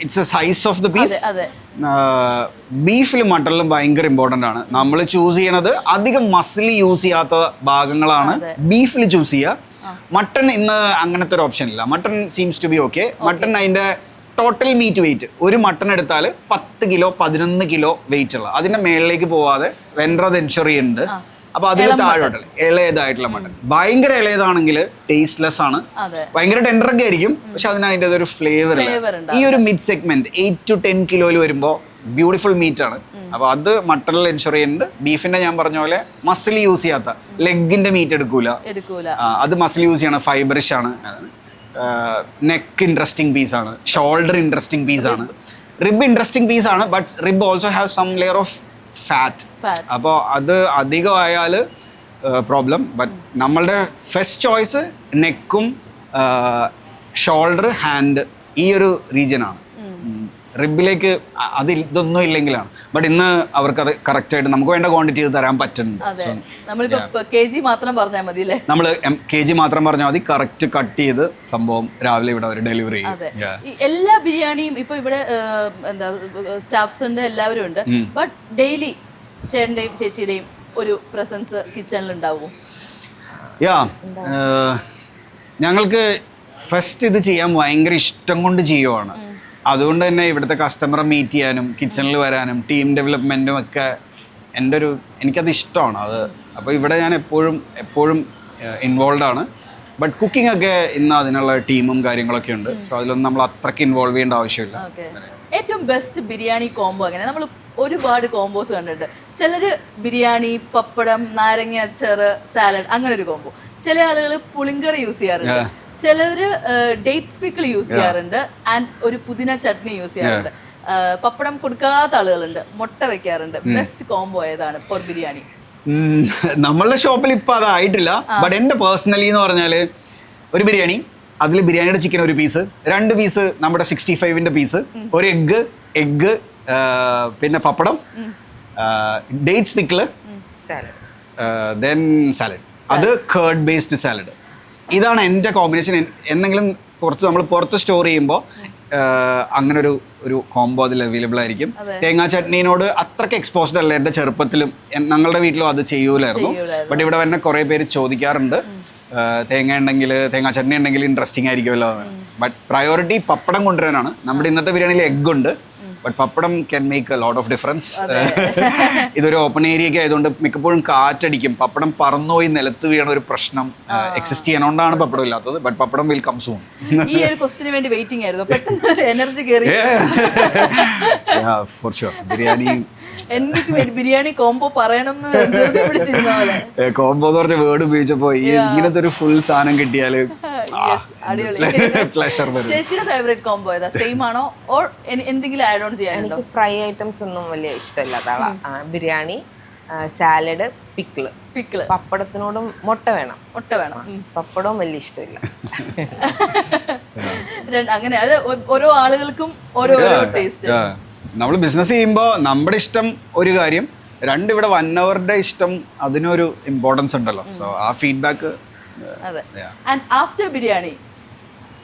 it's a size of the piece. ബീഫിലും മട്ടണിലും ഭയങ്കര ഇമ്പോർട്ടൻ്റ് ആണ്. നമ്മൾ ചൂസ് ചെയ്യണത് അധികം മസിൽ യൂസ് ചെയ്യാത്ത ഭാഗങ്ങളാണ് ബീഫിൽ ചൂസ് ചെയ്യുക. മട്ടൺ ഇന്ന് അങ്ങനത്തെ ഒരു ഓപ്ഷൻ ഇല്ല. Mutton seems to be okay. Mutton അതിൻ്റെ ടോട്ടൽ മീറ്റ് വെയിറ്റ് ഒരു മട്ടൺ എടുത്താൽ 10 കിലോ 11 കിലോ വെയിറ്റ് ഉള്ള, അതിൻ്റെ മേളിലേക്ക് പോവാതെ വെൻഡർ അത് എൻഷുർ ചെയ്യുന്നുണ്ട്. അപ്പോൾ അതിന് താഴോട്ടല്ല ഇളയതായിട്ടുള്ള മട്ടൺ. ഭയങ്കര ഇളയതാണെങ്കിൽ ടേസ്റ്റ്ലെസ് ആണ്, ഭയങ്കര ടെൻഡറൊക്കെ ആയിരിക്കും, പക്ഷെ അതിന് അതിൻ്റെ ഒരു ഫ്ലേവർ ഇല്ല. ഈ ഒരു മിഡ് സെഗ്മെന്റ് 8 to 10 കിലോയിൽ വരുമ്പോൾ ബ്യൂട്ടിഫുൾ മീറ്റ് ആണ്. അപ്പോൾ അത് മട്ടണിൽ എൻഷുർ ചെയ്യുന്നുണ്ട്. ബീഫിന്റെ ഞാൻ പറഞ്ഞ പോലെ മസിൽ യൂസ് ചെയ്യാത്ത ലെഗിന്റെ മീറ്റ് എടുക്കൂല. അത് മസിൽ യൂസ് ചെയ്യണം, ഫൈബറിഷ് ആണ്. നെക്ക് ഇൻട്രസ്റ്റിംഗ് പീസാണ്, ഷോൾഡർ ഇൻട്രസ്റ്റിംഗ് പീസാണ്, റിബ് ഇൻട്രസ്റ്റിംഗ് പീസാണ്. But rib also have some layer of fat. അപ്പോൾ അത് അധികമായാൽ പ്രോബ്ലം. ബട്ട് നമ്മളുടെ ഫസ്റ്റ് ചോയ്സ് നെക്കും ഷോൾഡർ ഹാൻഡ് ഈ ഒരു റീജിയനാണ്. റിബിലേക്ക് അത് ഇതൊന്നും ഇല്ലെങ്കിലാണ്. ബട്ട് ഇന്ന് അവർക്കത് കറക്റ്റായിട്ട് നമുക്ക് വേണ്ട ക്വാണ്ടിറ്റി ഇത് തരാൻ പറ്റുന്നുണ്ട്. അതെ, നമ്മളിപ്പോ kg മാത്രം പറഞ്ഞാൽ മതി അല്ലേ? നമ്മൾ kg മാത്രം പറഞ്ഞാൽ മതി, കറക്റ്റ് കട്ട് ചെയ്ത് സംഭവം രാവിലെ ഇവിടെ അവർ ഡെലിവറി ചെയ്യും. ഈ എല്ലാ ബിരിയാണിയും ഇപ്പൊ ഇവിടെ എന്താ സ്റ്റാഫ്സ് ഉണ്ട്, എല്ലാവരും ഉണ്ട്. ബട്ട് ഡെയിലി ചേട്ടന്റെയും ചേച്ചിയുടെയും ഒരു പ്രസൻസ് കിച്ചണിൽ ഉണ്ടാവും. ഞങ്ങൾക്ക് ഫസ്റ്റ് ഇത് ചെയ്യാൻ ഭയങ്കര ഇഷ്ടം കൊണ്ട് ചെയ്യുവാണ്. അതുകൊണ്ട് തന്നെ ഇവിടുത്തെ കസ്റ്റമറെ മീറ്റ് ചെയ്യാനും കിച്ചണിൽ വരാനും ടീം ഡെവലപ്മെൻറ്റും ഒക്കെ എനിക്കത് ഇഷ്ടമാണ് അത്. അപ്പോൾ ഇവിടെ ഞാൻ എപ്പോഴും ഇൻവോൾവ് ആണ്. ബട്ട് കുക്കിംഗ് ഒക്കെ ഇന്ന് അതിനുള്ള ടീമും കാര്യങ്ങളൊക്കെ ഉണ്ട്. സോ അതിലൊന്നും നമ്മൾ അത്രയ്ക്ക് ഇൻവോൾവ് ചെയ്യേണ്ട ആവശ്യമില്ല. ഏറ്റവും ബെസ്റ്റ് ബിരിയാണി കോംബോ അങ്ങനെ നമ്മൾ ഒരുപാട് കോംബോസ് കണ്ടിട്ടുണ്ട്. ചിലര് ബിരിയാണി, പപ്പടം, നാരങ്ങ അച്ചാറ്, സാലഡ്, അങ്ങനെ ഒരു കോംബോ. ചില ആളുകൾ പുളിങ്കറി യൂസ് ചെയ്യാറുണ്ട്, ചിലര് ഡേറ്റ്സ് പിക്കിൾ യൂസ് ചെയ്യാറുണ്ട്, ആൻഡ് ഒരു പുതിന ചട്നി യൂസ് ചെയ്യാറുണ്ട്. പപ്പടം കൊടുക്കാത്ത ആളുകളുണ്ട്, മുട്ട വെക്കാറുണ്ട്. ബെസ്റ്റ് കോംബോ ഏതാണ് ഫോർ ബിരിയാണി? നമ്മളുടെ ഷോപ്പിൽ ഇപ്പൊ അതായിട്ടില്ല. ബട്ട് എന്റെ പേഴ്സണലി എന്ന് പറഞ്ഞാല് ഒരു ബിരിയാണി, അതിൽ ബിരിയാണിയുടെ ചിക്കൻ ഒരു പീസ്, 2 പീസ് നമ്മുടെ 65-ന്റെ പീസ്, ഒരു എഗ്ഗ്, പിന്നെ പപ്പടം, ഡേറ്റ്സ് പിക്കിള്, ദെൻ സാലഡ്. അത് കേർഡ് ബേസ്ഡ് സാലഡ്. ഇതാണ് എൻ്റെ കോമ്പിനേഷൻ. എന്തെങ്കിലും നമ്മൾ പുറത്ത് സ്റ്റോർ ചെയ്യുമ്പോൾ അങ്ങനെ ഒരു കോംബോ അതിൽ അവൈലബിൾ ആയിരിക്കും. തേങ്ങാ ചട്നീനോട് അത്രയ്ക്ക് എക്സ്പോസ്ഡ് അല്ല എൻ്റെ ചെറുപ്പത്തിലും, ഞങ്ങളുടെ വീട്ടിലും അത് ചെയ്യൂലായിരുന്നു. ബട്ട് ഇവിടെ തന്നെ കുറേ പേര് ചോദിക്കാറുണ്ട്, തേങ്ങാ ചട്നി ഉണ്ടെങ്കിൽ ഇൻട്രസ്റ്റിംഗ് ആയിരിക്കുമല്ലോ. ബട്ട് പ്രയോറിറ്റി പപ്പടം കൊണ്ടുവരാനാണ്. നമ്മുടെ ഇന്നത്തെ ബിരിയാണിയിൽ എഗ് ഉണ്ട്, but pappadam can make A lot of difference. ഇതൊരു ഓപ്പൺ ഏരിയ ആയതുകൊണ്ട് മിക്കപ്പോഴും കാറ്റടിക്കും, പപ്പടം പറന്നുപോയി നിലത്ത് വീണ ഒരു പ്രശ്നം എക്സിസ്റ്റ് ചെയ്യണോണ്ടാണ് പപ്പടം ഇല്ലാത്തത്. But pappadam will come soon. ഈ ഒരു ക്വസ്റ്റിന് വേണ്ടി വെയിറ്റിംഗ് ആയിരുന്നു, പെട്ടെന്ന് എനർജി കേറി. For sure biryani biryani combo പറയണം. കോംബോ എന്ന് പറഞ്ഞ വേർഡ് ഉപയോഗിച്ചപ്പോ ഇങ്ങനത്തെ ഒരു ഫുൾ സാധനം കിട്ടിയാല് പ്ലഷർ വരും. ചേച്ചിയുടെ ഫേവറേറ്റ് കോംബോ ഏതാ? സെയിം ആണോ ഓർ എന്തെങ്കിലും ആഡ് ഓൺ ചെയ്യാനുണ്ടോ? എനിക്ക് ഫ്രൈ ഐറ്റംസ് ഒന്നും വലിയ ഇഷ്ടമില്ലാത്ത ബിരിയാണി, സാലഡ്, പിക്കിള്. പപ്പടത്തിനോടും മുട്ട വേണം. പപ്പടവും വലിയ ഇഷ്ടമില്ല. അങ്ങനെ അത് ഓരോ ആളുകൾക്കും ഓരോ ടേസ്റ്റ്. നമ്മൾ ബിസിനസ് ചെയ്യുമ്പോൾ നമ്മുടെ ഇഷ്ടം ഒരു കാര്യം, ഇവിടെ 1 hourന്റെ ഇഷ്ടം, അതിനൊരു ഇമ്പോർട്ടൻസ് ഉണ്ടല്ലോ. സോ ആ ഫീഡ്ബാക്ക്. അതെ. And after biryani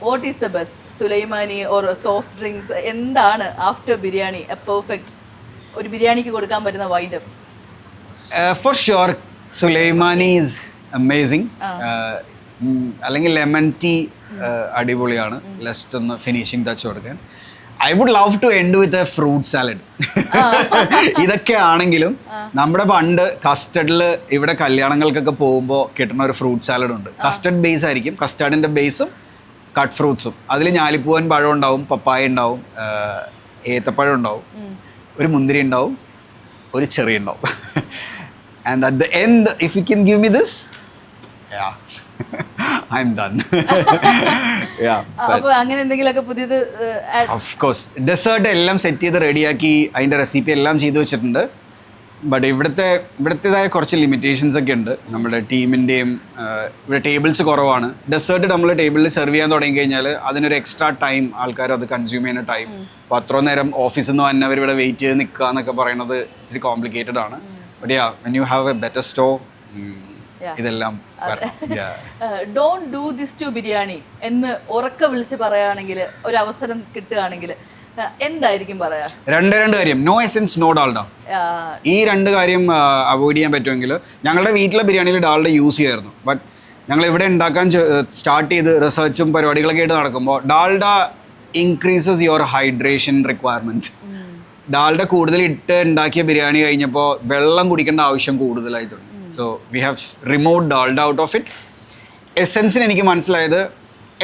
what is the best? Sulaimani or soft drinks, എന്താണ് ആഫ്റ്റർ ബിരിയാണി പെർഫെക്റ്റ് ഒരു ബിരിയാണിക്ക് കൊടുക്കാൻ പറ്റുന്ന wind up? For sure sulaimani is amazing. അല്ലെങ്കിൽ ലെമൺ ടീ അടിപൊളിയാണ്, ജസ്റ്റ് ഒന്ന് ഫിനിഷിംഗ് ടച്ച് കൊടുക്കാൻ. I would love to end with a fruit salad. ഇതൊക്കെ ആണെങ്കിലും നമ്മുടെ പണ്ട് കസ്റ്റഡിൽ ഇവിടെ കല്യാണങ്ങൾക്കൊക്കെ പോകുമ്പോൾ കിട്ടുന്ന ഒരു ഫ്രൂട്ട് സാലഡ് ഉണ്ട്. കസ്റ്റഡ് ബേസ് ആയിരിക്കും, കസ്റ്റഡിൻ്റെ ബേസും കട്ട് ഫ്രൂട്ട്സും. അതിൽ ഞാലിപ്പൂവൻ പഴം ഉണ്ടാവും, പപ്പായ ഉണ്ടാവും, ഏത്തപ്പഴം ഉണ്ടാവും, ഒരു മുന്തിരി ഉണ്ടാവും, ഒരു ചെറി ഉണ്ടാവും. And at the end if you can give me this, I'm done. അപ്പോൾ അങ്ങനെ എന്തെങ്കിലുമൊക്കെ പുതിയത്? Of course, ഡെസേർട്ട് എല്ലാം സെറ്റ് ചെയ്ത് റെഡിയാക്കി അതിൻ്റെ റെസിപ്പി എല്ലാം ചെയ്തു വെച്ചിട്ടുണ്ട്. ബട്ട് ഇവിടുത്തേതായ കുറച്ച് ലിമിറ്റേഷൻസ് ഒക്കെ ഉണ്ട്. നമ്മുടെ ടീമിൻ്റെയും ഇവിടെ ടേബിൾസ് കുറവാണ്. ഡെസേർട്ട് നമ്മൾ ടേബിളിൽ സെർവ് ചെയ്യാൻ തുടങ്ങി കഴിഞ്ഞാൽ അതിനൊരു എക്സ്ട്രാ ടൈം, ആൾക്കാർ അത് കൺസ്യൂം ചെയ്യുന്ന ടൈം. അപ്പോൾ അത്ര നേരം ഓഫീസിൽ നിന്ന് വന്നവർ ഇവിടെ വെയിറ്റ് ചെയ്ത് നിൽക്കുക എന്നൊക്കെ പറയുന്നത് ഇച്ചിരി കോംപ്ലിക്കേറ്റഡ് ആണ്. But when you have a better store, ഇതെല്ലാം don't do this to biryani എന്ന് ഉറക്കെ വിളിച്ച് പറയുകയാണെങ്കിൽ, ഒരു അവസരം കിട്ടുകയാണെങ്കിൽ എന്തായിരിക്കും പറയാ? രണ്ട് കാര്യം, നോ എസൻസ് നോ ഡാൽഡ. ഈ 2 കാര്യം അവോയ്ഡ് ചെയ്യാൻ പറ്റുമെങ്കിൽ. ഞങ്ങളുടെ വീട്ടിലെ ബിരിയാണിയിൽ ഡാൽഡ യൂസ് ചെയ്യായിരുന്നു. ബട്ട് ഞങ്ങൾ ഇവിടെ ഉണ്ടാക്കാൻ സ്റ്റാർട്ട് ചെയ്ത് റിസർച്ചും പരിപാടികളൊക്കെ ആയിട്ട് നടക്കുമ്പോൾ Dalda increases your hydration requirement. Dalda കൂടുതൽ ഇട്ട് ഉണ്ടാക്കിയ ബിരിയാണി കഴിഞ്ഞപ്പോൾ വെള്ളം കുടിക്കേണ്ട ആവശ്യം കൂടുതലായി തുടങ്ങി. So we have remove Dalda out of it. എസെൻസിന് എനിക്ക് മനസ്സിലായത്,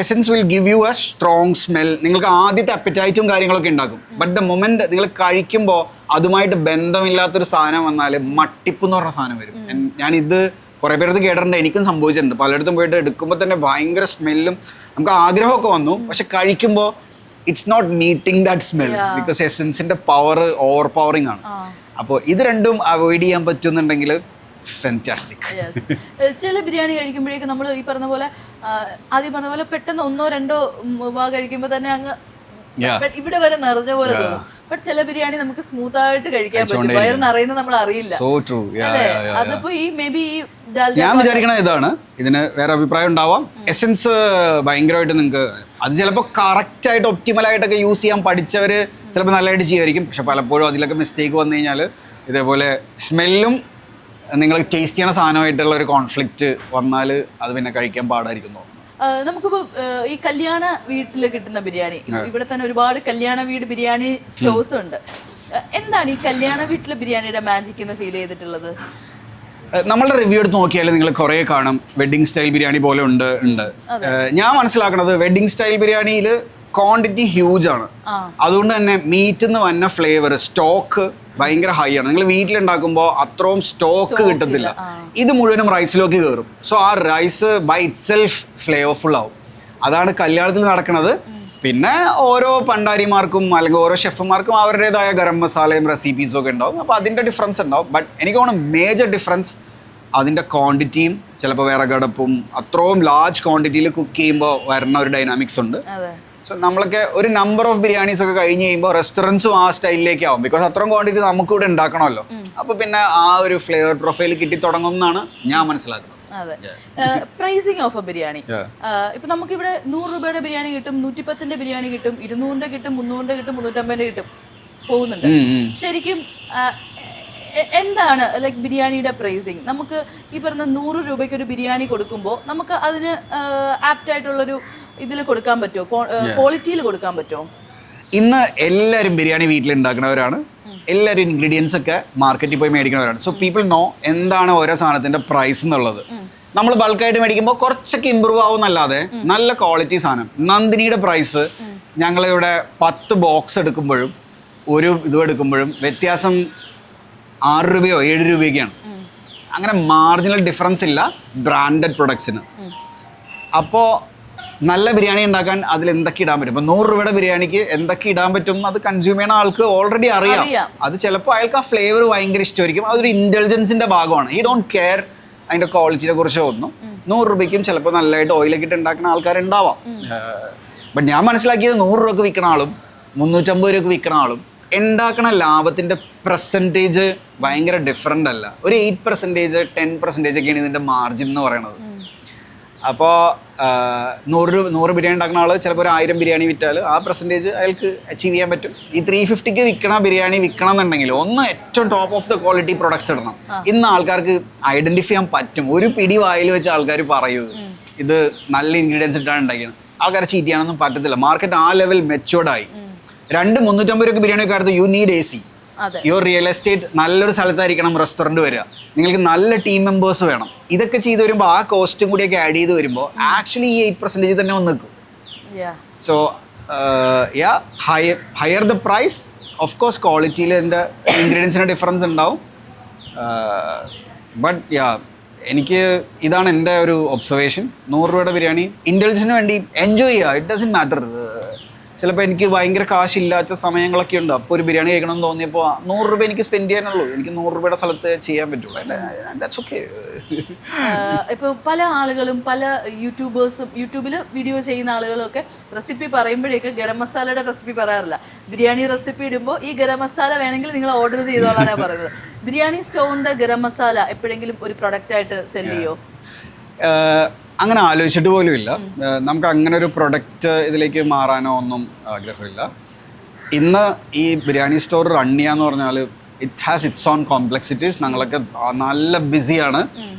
essence will give you a strong smell. നിങ്ങൾക്ക് ആദ്യത്തെ അപ്പറ്റൈറ്റും കാര്യങ്ങളൊക്കെ ഉണ്ടാക്കും. ബട്ട് ദ മൊമെന്റ് നിങ്ങൾ കഴിക്കുമ്പോൾ അതുമായിട്ട് ബന്ധമില്ലാത്തൊരു സാധനം വന്നാൽ മട്ടിപ്പ് എന്ന് പറഞ്ഞ സാധനം വരും. ഞാനിത് കുറേ പേരത് കേട്ടിട്ടുണ്ട്, എനിക്കും സംഭവിച്ചിട്ടുണ്ട്. പലയിടത്തും പോയിട്ട് എടുക്കുമ്പോൾ തന്നെ ഭയങ്കര സ്മെല്ലും നമുക്ക് ആഗ്രഹമൊക്കെ വന്നു, പക്ഷെ കഴിക്കുമ്പോൾ it's not meeting that smell because എസെൻസിൻ്റെ പവർ ഓവർ പവറിങ് ആണ്. അപ്പോൾ ഇത് രണ്ടും അവോയ്ഡ് ചെയ്യാൻ പറ്റുന്നുണ്ടെങ്കിൽ ഫാന്റാസ്റ്റിക്. ചില ബിരിയാണി കഴിക്കുമ്പോഴേക്കും നമ്മൾ ഈ പറഞ്ഞ പോലെ ആദ്യം പറഞ്ഞ പോലെ പെട്ടെന്ന് 1-2 കഴിക്കുമ്പോൾ തന്നെ അങ്ങ് Yeah. ബട്ട് ഇവിടെ വരെ നിറഞ്ഞ പോലെ തോന്നും. ബട്ട് ചില ബിരിയാണി നമുക്ക് സ്മൂത്ത് ആയിട്ട് കഴിക്കാൻ പറ്റും, വയറ് നിറയുന്നത് നമ്മൾ അറിയില്ല. So true. അതിപ്പോ ഈ മേ ബി ഞാൻ വിചാരിക്കണ ഇതാണ്, ഇതിന് വേറെ അഭിപ്രായം ഉണ്ടാവാം. എസെൻസ് ഭയങ്കരമായിട്ട് നിങ്ങൾക്ക് അത് ചിലപ്പോൾ കറക്റ്റ് ആയിട്ട് ഒപ്റ്റിമൽ ആയിട്ടൊക്കെ യൂസ് ചെയ്യാൻ പഠിച്ചവര് ചിലപ്പോൾ നല്ലതായിട്ട് ചെയ്യുമായിരിക്കും. പക്ഷെ പലപ്പോഴും അതിലൊക്കെ മിസ്റ്റേക്ക് വന്നു കഴിഞ്ഞാൽ ഇതേപോലെ സ്മെല്ലും നിങ്ങൾ ടേസ്റ്റ് ചെയ്യണ സാധനമായിട്ടുള്ള ഒരു കോൺഫ്ലിക്റ്റ് വന്നാൽ അത് പിന്നെ കഴിക്കാൻ പാടായിരിക്കുന്നു. നമുക്കിപ്പോ ഈ കല്യാണ വീട്ടിൽ കിട്ടുന്ന ബിരിയാണി, ഇവിടെ തന്നെ ഒരുപാട് കല്യാണ വീട് ബിരിയാണി സ്റ്റോഴ്സ് ഉണ്ട്. എന്താണ് ഈ കല്യാണ വീട്ടിലെ ബിരിയാണിയുടെ മാജിക് എന്ന് ഫീൽ ചെയ്തിട്ടുള്ളത്? നമ്മളുടെ റിവ്യൂ എടുത്ത് നോക്കിയാൽ നിങ്ങൾ കുറേ കാണും വെഡിങ് സ്റ്റൈൽ ബിരിയാണി പോലെ ഉണ്ട്. ഞാൻ മനസ്സിലാക്കണത് വെഡിങ് സ്റ്റൈൽ ബിരിയാണിയിൽ ക്വാണ്ടിറ്റി ഹ്യൂജ് ആണ്. അതുകൊണ്ട് തന്നെ മീറ്റിന്ന് വന്ന ഫ്ലേവർ സ്റ്റോക്ക് ഭയങ്കര ഹൈ ആണ്. നിങ്ങൾ വീട്ടിലുണ്ടാക്കുമ്പോൾ അത്രയും സ്റ്റോക്ക് കിട്ടത്തില്ല. ഇത് മുഴുവനും റൈസിലേക്ക് കയറും. സോ ആ rice by itself flavourful ആവും. അതാണ് കല്യാണത്തിൽ നടക്കുന്നത്. പിന്നെ ഓരോ പണ്ടാരിമാർക്കും അല്ലെങ്കിൽ ഓരോ ഷെഫുമാർക്കും അവരുടേതായ ഗരം മസാലയും റെസിപ്പീസും ഒക്കെ ഉണ്ടാവും. അപ്പോൾ അതിൻ്റെ ഡിഫറൻസ് ഉണ്ടാവും. ബട്ട് എനിക്ക് തോന്നുന്നു മേജർ ഡിഫറൻസ് അതിൻ്റെ ക്വാണ്ടിറ്റിയും ചിലപ്പോൾ വിറകടുപ്പും അത്രയും ലാർജ് ക്വാണ്ടിറ്റിയിൽ കുക്ക് ചെയ്യുമ്പോൾ വരുന്ന ഒരു ഡൈനാമിക്സ് ഉണ്ട്. സോ നമ്മളൊക്കെ ഒരു നമ്പർ ഓഫ് ബിരിയാണീസ് ഒക്കെ കഴിഞ്ഞ് കഴിയുമ്പോൾ റെസ്റ്റോറൻറ്റ്സും ആ സ്റ്റൈലിലേക്ക് ആവും. ബിക്കോസ് അത്രയും ക്വാണ്ടിറ്റി നമുക്ക് ഇവിടെ ഉണ്ടാക്കണമല്ലോ. അപ്പോൾ പിന്നെ ആ ഒരു ഫ്ലേവർ പ്രൊഫൈൽ കിട്ടി തുടങ്ങും എന്നാണ് ഞാൻ മനസ്സിലാക്കുന്നത്. അതെ. പ്രൈസിങ് ഓഫ് ബിരിയാണി ഇപ്പൊ നമുക്ക് ഇവിടെ 100 രൂപയുടെ ബിരിയാണി കിട്ടും, 110ന്റെ ബിരിയാണി കിട്ടും, 200ന്റെ കിട്ടും, 300ന്റെ കിട്ടും, 350ന്റെ കിട്ടും, പോകുന്നുണ്ട്. ശരിക്കും എന്താണ് ലൈക്ക് ബിരിയാണിയുടെ പ്രൈസിങ്? നമുക്ക് ഈ പറഞ്ഞ 100 രൂപയ്ക്ക് ഒരു ബിരിയാണി കൊടുക്കുമ്പോൾ നമുക്ക് അതിന് ആപ്റ്റ് ആയിട്ടുള്ളൊരു ഇതിൽ കൊടുക്കാൻ പറ്റുമോ, ക്വാളിറ്റിയിൽ കൊടുക്കാൻ പറ്റുമോ? ഇന്ന് എല്ലാവരും ബിരിയാണി വീട്ടിലുണ്ടാക്കുന്നവരാണ്. എല്ലാവരും ഇൻഗ്രീഡിയൻസ് ഒക്കെ മാർക്കറ്റിൽ പോയി മേടിക്കുന്നവരാണ്. സോ പീപ്പിൾ നോ എന്താണ് ഓരോ സാധനത്തിൻ്റെ പ്രൈസ് എന്നുള്ളത്. നമ്മൾ ബൾക്കായിട്ട് മേടിക്കുമ്പോൾ കുറച്ചൊക്കെ ഇമ്പ്രൂവ് ആവുമെന്നല്ലാതെ നല്ല ക്വാളിറ്റി സാധനം. നന്ദിനിയുടെ പ്രൈസ് ഞങ്ങളിവിടെ 10 ബോക്സ് എടുക്കുമ്പോഴും ഒരു ഇതും എടുക്കുമ്പോഴും വ്യത്യാസം 6 രൂപയോ 7 രൂപയൊക്കെയാണ്. അങ്ങനെ മാർജിനൽ ഡിഫറൻസ് ഇല്ല ബ്രാൻഡഡ് പ്രൊഡക്ട്സിന്. അപ്പോൾ നല്ല ബിരിയാണി ഉണ്ടാക്കാൻ അതിൽ എന്തൊക്കെ ഇടാൻ പറ്റും. ഇപ്പോൾ 100 രൂപയുടെ ബിരിയാണിക്ക് എന്തൊക്കെ ഇടാൻ പറ്റും അത് കൺസ്യൂം ചെയ്യുന്ന ആൾക്ക് ഓൾറെഡി അറിയാം. അത് ചിലപ്പോൾ അയാൾക്ക് ആ ഫ്ലേവർ ഭയങ്കര ഇഷ്ടമായിരിക്കും. അതൊരു ഇൻ്റലിജൻസിൻ്റെ ഭാഗമാണ്. ഈ ഡോണ്ട് കെയർ അതിൻ്റെ ക്വാളിറ്റിയെ കുറിച്ച് ഒന്നും. 100 രൂപയ്ക്കും ചിലപ്പോൾ നല്ലതായിട്ട് ഓയിലൊക്കെ ഇട്ട് ഉണ്ടാക്കുന്ന ആൾക്കാരുണ്ടാവാം. ബട്ട് ഞാൻ മനസ്സിലാക്കിയത് 100 രൂപയ്ക്ക് വിൽക്കണ ആളും 350 രൂപയ്ക്ക് വിൽക്കണ ആളും ഉണ്ടാക്കണ ലാഭത്തിൻ്റെ പെർസെൻറ്റേജ് ഭയങ്കര ഡിഫറൻ്റ് അല്ല. ഒരു 8%, 10% ഒക്കെയാണ് ഇതിൻ്റെ മാർജിൻ എന്ന് പറയുന്നത്. അപ്പോൾ 100 ബിരിയാണി ഉണ്ടാക്കുന്ന ആൾ ചിലപ്പോൾ ഒരു 1000 ബിരിയാണി വിറ്റാൽ ആ പെർസെൻറ്റേജ് അയാൾക്ക് അച്ചീവ് ചെയ്യാൻ പറ്റും. ഈ 350ക്ക് വിൽക്കണ ബിരിയാണി വിൽക്കണം എന്നുണ്ടെങ്കിൽ ഒന്ന് ഏറ്റവും top of the quality products ഇടണം. ഇന്ന് ആൾക്കാർക്ക് ഐഡൻറ്റിഫൈ ചെയ്യാൻ പറ്റും. ഒരു പിടി വായിൽ വെച്ച് ആൾക്കാർ പറയൂ ഇത് നല്ല ഇൻഗ്രീഡിയൻസ് ഇട്ടാണ് ഉണ്ടാക്കിയത്. ആൾക്കാരെ ചീറ്റ് ചെയ്യാനൊന്നും പറ്റത്തില്ല. മാർക്കറ്റ് ആ ലെവൽ മെച്ചുവേർഡായി. 350 രൂപയ്ക്ക് ബിരിയാണി കാലത്ത് you need AC. Your real estate നല്ലൊരു സ്ഥലത്തായിരിക്കണം റെസ്റ്റോറൻറ്റ് വരിക. നിങ്ങൾക്ക് നല്ല ടീം മെമ്പേഴ്സ് വേണം. ഇതൊക്കെ ചെയ്ത് വരുമ്പോൾ ആ കോസ്റ്റും കൂടിയൊക്കെ ആഡ് ചെയ്ത് വരുമ്പോൾ ആക്ച്വലി ഈ 8% തന്നെ വന്ന് നിൽക്കും. So higher the price of course ക്വാളിറ്റിയിൽ എൻ്റെ ഇൻഗ്രീഡിയൻസിന് ഡിഫറൻസ് ഉണ്ടാവും. ബട്ട് എനിക്ക് ഇതാണ് എൻ്റെ ഒരു ഒബ്സർവേഷൻ. 100 രൂപയുടെ ബിരിയാണി ഇൻ്റലിജൻസിന് വേണ്ടി എൻജോയ് ചെയ്യുക. It doesn't matter. ചിലപ്പോൾ എനിക്ക് ഭയങ്കര കാശില്ലാത്ത സമയങ്ങളൊക്കെ ഉണ്ട്. അപ്പോൾ ഒരു ബിരിയാണി കഴിക്കണമെന്ന് തോന്നിയപ്പോൾ 100 രൂപ എനിക്ക് സ്പെൻഡ് ചെയ്യാനുള്ളൂ. എനിക്ക് 100 രൂപയുടെ സ്ഥലത്ത് ചെയ്യാൻ പറ്റുള്ളൂ. That's okay. ഇപ്പോൾ പല ആളുകളും പല യൂട്യൂബിൽ വീഡിയോ ചെയ്യുന്ന ആളുകളൊക്കെ റെസിപ്പി പറയുമ്പോഴേക്ക് ഗരം മസാലയുടെ റെസിപ്പി പറയാറില്ല. ബിരിയാണി റെസിപ്പി ഇടുമ്പോൾ ഈ ഗരം മസാല വേണമെങ്കിൽ നിങ്ങൾ ഓർഡർ ചെയ്തോളാനാണ് പറയുന്നത്. ബിരിയാണി സ്റ്റോറിൻ്റെ ഗരം മസാല എപ്പോഴെങ്കിലും ഒരു പ്രൊഡക്റ്റായിട്ട് സെല് ചെയ്യോ? അങ്ങനെ ആലോചിച്ചിട്ട് പോലും ഇല്ല. നമുക്ക് അങ്ങനെ ഒരു പ്രൊഡക്റ്റ് ഇതിലേക്ക് മാറാനോ ഒന്നും ആഗ്രഹമില്ല. ഇന്ന് ഈ ബിരിയാണി സ്റ്റോർ റൺ ചെയ്യാന്ന് പറഞ്ഞാൽ it has it's on complexities. ഞങ്ങളൊക്കെ നല്ല ബിസിയാണ്.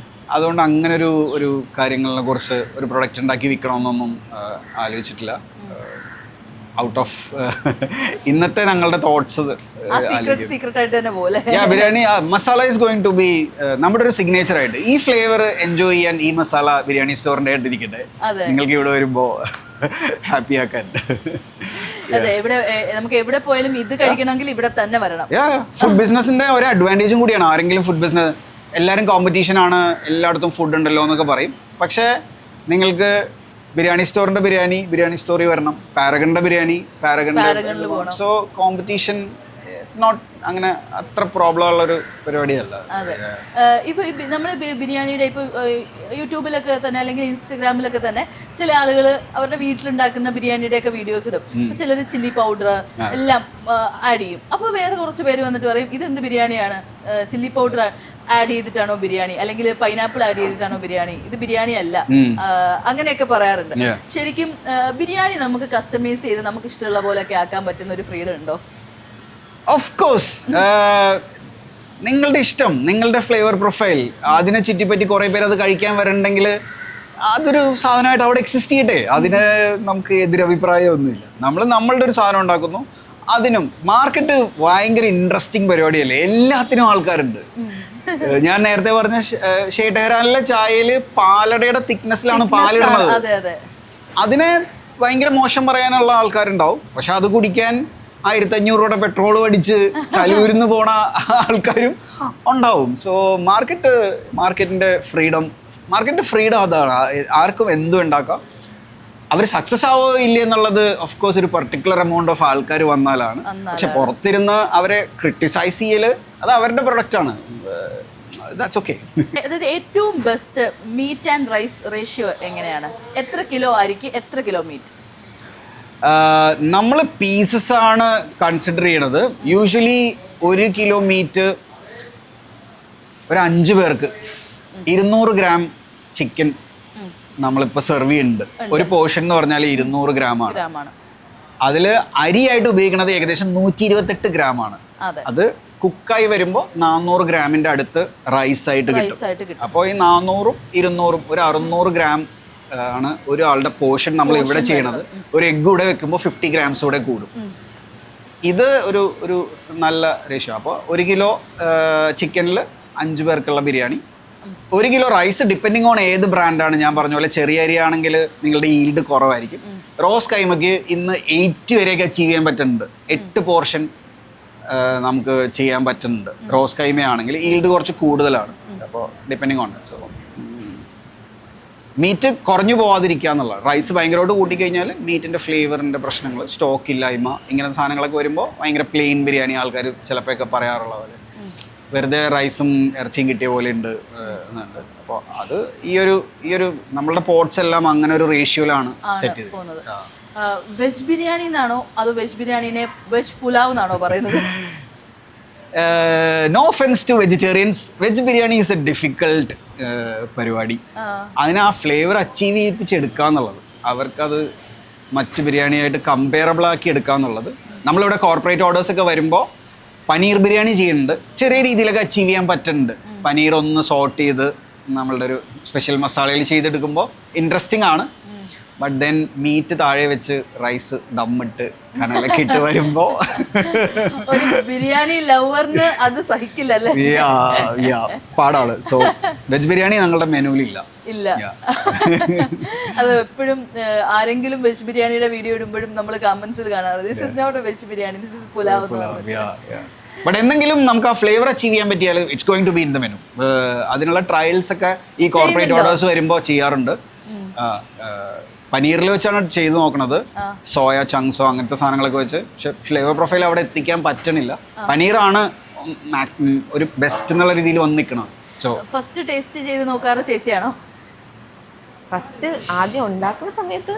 അതുകൊണ്ട് അങ്ങനെ ഒരു കാര്യങ്ങളെ കുറിച്ച് ഒരു പ്രൊഡക്റ്റ് ഉണ്ടാക്കി വിൽക്കണമെന്നൊന്നും ആലോചിച്ചിട്ടില്ല. ഔട്ട് ഓഫ് ഇന്നത്തെ ഞങ്ങളുടെ thoughts biryani masala is going to be നമ്മുടെ ഒരു സിഗ്നേച്ചർ ആയിട്ട് ഈ ഫ്ലേവർ എൻജോയ് ചെയ്യാൻ ഈ മസാല ബിരിയാണി സ്റ്റോറിൻ്റെ ആയിട്ടിരിക്കട്ടെ. നിങ്ങൾക്ക് ഇവിടെ വരുമ്പോൾ ഹാപ്പി ആക്കാൻ. അതെ, നമുക്ക് എവിടെ പോയാലും ഇത് കഴിക്കണമെങ്കിൽ ഇവിടെ തന്നെ വരണം. ഫുഡ് ബിസിനസിന്റെ ഒരു അഡ്വാൻറ്റേജും കൂടിയാണ്. ആരെങ്കിലും ഫുഡ് ബിസിനസ് എല്ലാവരും കോമ്പറ്റീഷനാണ്, എല്ലായിടത്തും ഫുഡ് ഉണ്ടല്ലോ എന്നൊക്കെ പറയും. പക്ഷേ നിങ്ങൾക്ക് ബിരിയാണി സ്റ്റോറിന്റെ ബിരിയാണി സ്റ്റോറിൽ വരണം. പാരഗണിന്റെ ബിരിയാണി പാരഗണിൽ പോകണം. സോ കോമ്പറ്റീഷൻ നോട്ട് അങ്ങനെ അത്ര പ്രോബ്ലം ഉള്ള ഒരു പരിപാടിയല്ല. അതെ. ഇപ്പൊ നമ്മുടെ ബിരിയാണിയുടെ ഇപ്പൊ യൂട്യൂബിലൊക്കെ തന്നെ അല്ലെങ്കിൽ ഇൻസ്റ്റഗ്രാമിലൊക്കെ തന്നെ ചില ആളുകൾ അവരുടെ വീട്ടിലുണ്ടാക്കുന്ന ബിരിയാണിയുടെ ഒക്കെ വീഡിയോസ് ഇടും. ചിലർ ചില്ലി പൗഡർ എല്ലാം ആഡ് ചെയ്യും. അപ്പോൾ വേറെ കുറച്ച് പേര് വന്നിട്ട് പറയും ഇതെന്ത് ബിരിയാണിയാണ്, ചില്ലി പൗഡർ ആഡ് ചെയ്തിട്ടാണോ ബിരിയാണി, അല്ലെങ്കിൽ പൈനാപ്പിൾ ആഡ് ചെയ്തിട്ടാണോ ബിരിയാണി, ഇത് ബിരിയാണി അല്ല, അങ്ങനെയൊക്കെ പറയാറുണ്ട്. ശരിക്കും ബിരിയാണി നമുക്ക് കസ്റ്റമൈസ് ചെയ്ത് നമുക്ക് ഇഷ്ടമുള്ള പോലെയൊക്കെ ആക്കാൻ പറ്റുന്ന ഒരു ഫ്രീഡം ഉണ്ടോ? Of course. നിങ്ങളുടെ ഇഷ്ടം, നിങ്ങളുടെ ഫ്ലേവർ പ്രൊഫൈൽ, അതിനെ ചുറ്റിപ്പറ്റി കുറേ പേര് അത് കഴിക്കാൻ വരണ്ടെങ്കിൽ അതൊരു സാധനമായിട്ട് അവിടെ എക്സിസ്റ്റ് ചെയ്യട്ടെ. അതിന് നമുക്ക് എതിരഭിപ്രായമൊന്നുമില്ല. നമ്മളുടെ ഒരു സാധനം ഉണ്ടാക്കുന്നു, അതിനും മാർക്കറ്റ് ഭയങ്കര ഇൻട്രസ്റ്റിംഗ് പരിപാടിയല്ലേ, എല്ലാത്തിനും ആൾക്കാരുണ്ട്. ഞാൻ നേരത്തെ പറഞ്ഞ ഷേട്ടേരാനിലെ ചായയിൽ പാലടയുടെ തിക്നെസ്സിലാണ് പാലിടുന്നത്. അതിനെ ഭയങ്കര മോശം പറയാനുള്ള ആൾക്കാരുണ്ടാവും. പക്ഷെ അത് കുടിക്കാൻ 1500 രൂപയുടെ പെട്രോൾ അടിച്ച് കലൂരിന്ന് പോണ ആൾക്കാരും ഉണ്ടാവും. സോ മാർക്കറ്റിന്റെ ഫ്രീഡം അതാണ്. ആർക്കും എന്തും ഉണ്ടാക്കാം. അവർ സക്സസ് ആവോ ഇല്ല എന്നുള്ളത് ഓഫ് കോഴ്സ് ഒരു പെർട്ടിക്കുലർ എമൗണ്ട് ഓഫ് ആൾക്കാർ വന്നാലാണ്. പക്ഷെ പുറത്തിരുന്ന് അവരെ ക്രിട്ടിസൈസ് ചെയ്യല് അത് അവരുടെ പ്രൊഡക്റ്റാണ്. That's okay. അതായത് ഏറ്റവും best meat and rice ratio എങ്ങനെയാണ്? എത്ര കിലോ അരിക്ക് എത്ര കിലോ മീറ്റ്? നമ്മൾ പീസസ് ആണ് കൺസിഡർ ചെയ്യണത്. യൂഷ്വലി 1 കിലോ മീറ്റ് ഒരു 5 പേർക്ക് 200 ഗ്രാം ചിക്കൻ നമ്മളിപ്പോൾ സെർവ് ചെയ്യുന്നുണ്ട്. ഒരു പോർഷൻ എന്ന് പറഞ്ഞാൽ 200 ഗ്രാമാണ്. അതിൽ അരിയായിട്ട് ഉപയോഗിക്കുന്നത് ഏകദേശം 128 ഗ്രാമാണ്. അത് കുക്കായി വരുമ്പോൾ 400 ഗ്രാമിൻ്റെ അടുത്ത് റൈസ് ആയിട്ട് കിട്ടും. അപ്പോൾ ഈ 400ഉം 200ഉം ഒരു 600 ഗ്രാം ആണ് ഒരാളുടെ പോർഷൻ നമ്മൾ ഇവിടെ ചെയ്യണത്. ഒരു എഗ്ഗ് കൂടെ വെക്കുമ്പോൾ 50 ഗ്രാംസ് കൂടെ കൂടും. ഇത് ഒരു നല്ല റേഷ്യോ. അപ്പോൾ 1 കിലോ ചിക്കനിൽ 5 പേർക്കുള്ള biryani. 1 kilo rice depending on ഏത് ബ്രാൻഡാണ്. ഞാൻ പറഞ്ഞ പോലെ ചെറിയ അരി ആണെങ്കിൽ നിങ്ങളുടെ ഈൽഡ് കുറവായിരിക്കും. റോസ് കൈമക്ക് ഇന്ന് 8 വരെയൊക്കെ അച്ചീവ് ചെയ്യാൻ പറ്റുന്നുണ്ട്. 8 പോർഷൻ നമുക്ക് ചെയ്യാൻ പറ്റുന്നുണ്ട്. റോസ് കൈമയാണെങ്കിൽ ഈൽഡ് കുറച്ച് കൂടുതലാണ്. അപ്പോൾ ഡിപ്പെൻഡിങ് ഓൺ സോ മീറ്റ് കുറഞ്ഞു പോവാതിരിക്കുക എന്നുള്ളത്. റൈസ് ഭയങ്കരമായിട്ട് കൂട്ടിക്കഴിഞ്ഞാൽ മീറ്റിൻ്റെ ഫ്ലേവറിൻ്റെ പ്രശ്നങ്ങൾ, സ്റ്റോക്ക് ഇല്ലായ്മ, ഇങ്ങനത്തെ സാധനങ്ങളൊക്കെ വരുമ്പോൾ ഭയങ്കര പ്ലെയിൻ ബിരിയാണി ആൾക്കാർ ചിലപ്പോഴൊക്കെ പറയാറുള്ള പോലെ വെറുതെ റൈസും ഇറച്ചിയും കിട്ടിയ പോലെ ഉണ്ട് എന്നുണ്ട്. അപ്പോൾ അത് ഈ ഒരു നമ്മളുടെ പോട്ട്സ് എല്ലാം അങ്ങനെ ഒരു റേഷ്യോയിലാണ് സെറ്റ് ചെയ്തത്. വെജ് ബിരിയാണി എന്നാണോ അതോ വെജ് ബിരിയാണിനെ വെജ് പുലാവ് എന്നാണോ പറയുന്നത്? No offence to vegetarians, veg biryani is a difficult പരിപാടി. അതിന് ആ ഫ്ലേവർ അച്ചീവ് ചെയ്യിപ്പിച്ചെടുക്കുക എന്നുള്ളത്, അവർക്കത് മറ്റ് ബിരിയാണിയായിട്ട് കമ്പയറബിൾ ആക്കി എടുക്കുക എന്നുള്ളത്. നമ്മളിവിടെ കോർപ്പറേറ്റ് ഓർഡേഴ്സൊക്കെ വരുമ്പോൾ പനീർ ബിരിയാണി ചെയ്യുന്നുണ്ട്, ചെറിയ രീതിയിലൊക്കെ അച്ചീവ് ചെയ്യാൻ പറ്റുന്നുണ്ട്. പനീർ ഒന്ന് സോട്ട് ചെയ്ത് നമ്മളുടെ ഒരു സ്പെഷ്യൽ മസാലയിൽ ചെയ്തെടുക്കുമ്പോൾ ഇൻട്രസ്റ്റിംഗ് ആണ്. ബട്ട് ദെൻ മീറ്റ് താഴെ വെച്ച് റൈസ് ദമ്മിട്ട് കനലൊക്കെ ഇട്ട് വരുമ്പോ ബിരിയാണി ലവറിന് അത് സഹിക്കില്ലല്ലേ? പാടാണ്. സോ വെജ് ബിരിയാണി ഞങ്ങളുടെ മെനുവിലില്ല. അത് എപ്പോഴും ആരെങ്കിലും വെജ് ബിരിയാണിയുടെ വീഡിയോ ഇടുമ്പോഴും നമ്മൾ കമന്റ്സിൽ കാണാറ് this is not a veg biryani, this is pulao. But എന്തെങ്കിലും നമുക്ക് ആ ഫ്ലേവർ അച്ചീവ് ചെയ്യാൻ പറ്റിയാൽ it's going to be in the menu. അതിനുള്ള ട്രയൽസ് ഒക്കെ ഈ കോർപ്പറേറ്റ് ഓർഡേഴ്സ് വരുമ്പോൾ ചെയ്യാറുണ്ട്. പനീറിൽ വെച്ചാണ് ചെയ്ത് നോക്കണത്, സോയ ചങ്ക്സോ അങ്ങനത്തെ സാധനങ്ങളൊക്കെ വെച്ച്. പക്ഷെ ഫ്ലേവർ പ്രൊഫൈൽ അവിടെ എത്തിക്കാൻ പറ്റണില്ല. പനീറാണ് ഒരു ബെസ്റ്റ് എന്നുള്ള രീതിയിൽ വന്ന് നിൽക്കണം. സോ ഫസ്റ്റ് ടേസ്റ്റ് ചെയ്ത് നോക്കാറ് ചേച്ചിയാണോ? ഫസ്റ്റ് ആദ്യം ഉണ്ടാക്കുന്ന സമയത്ത്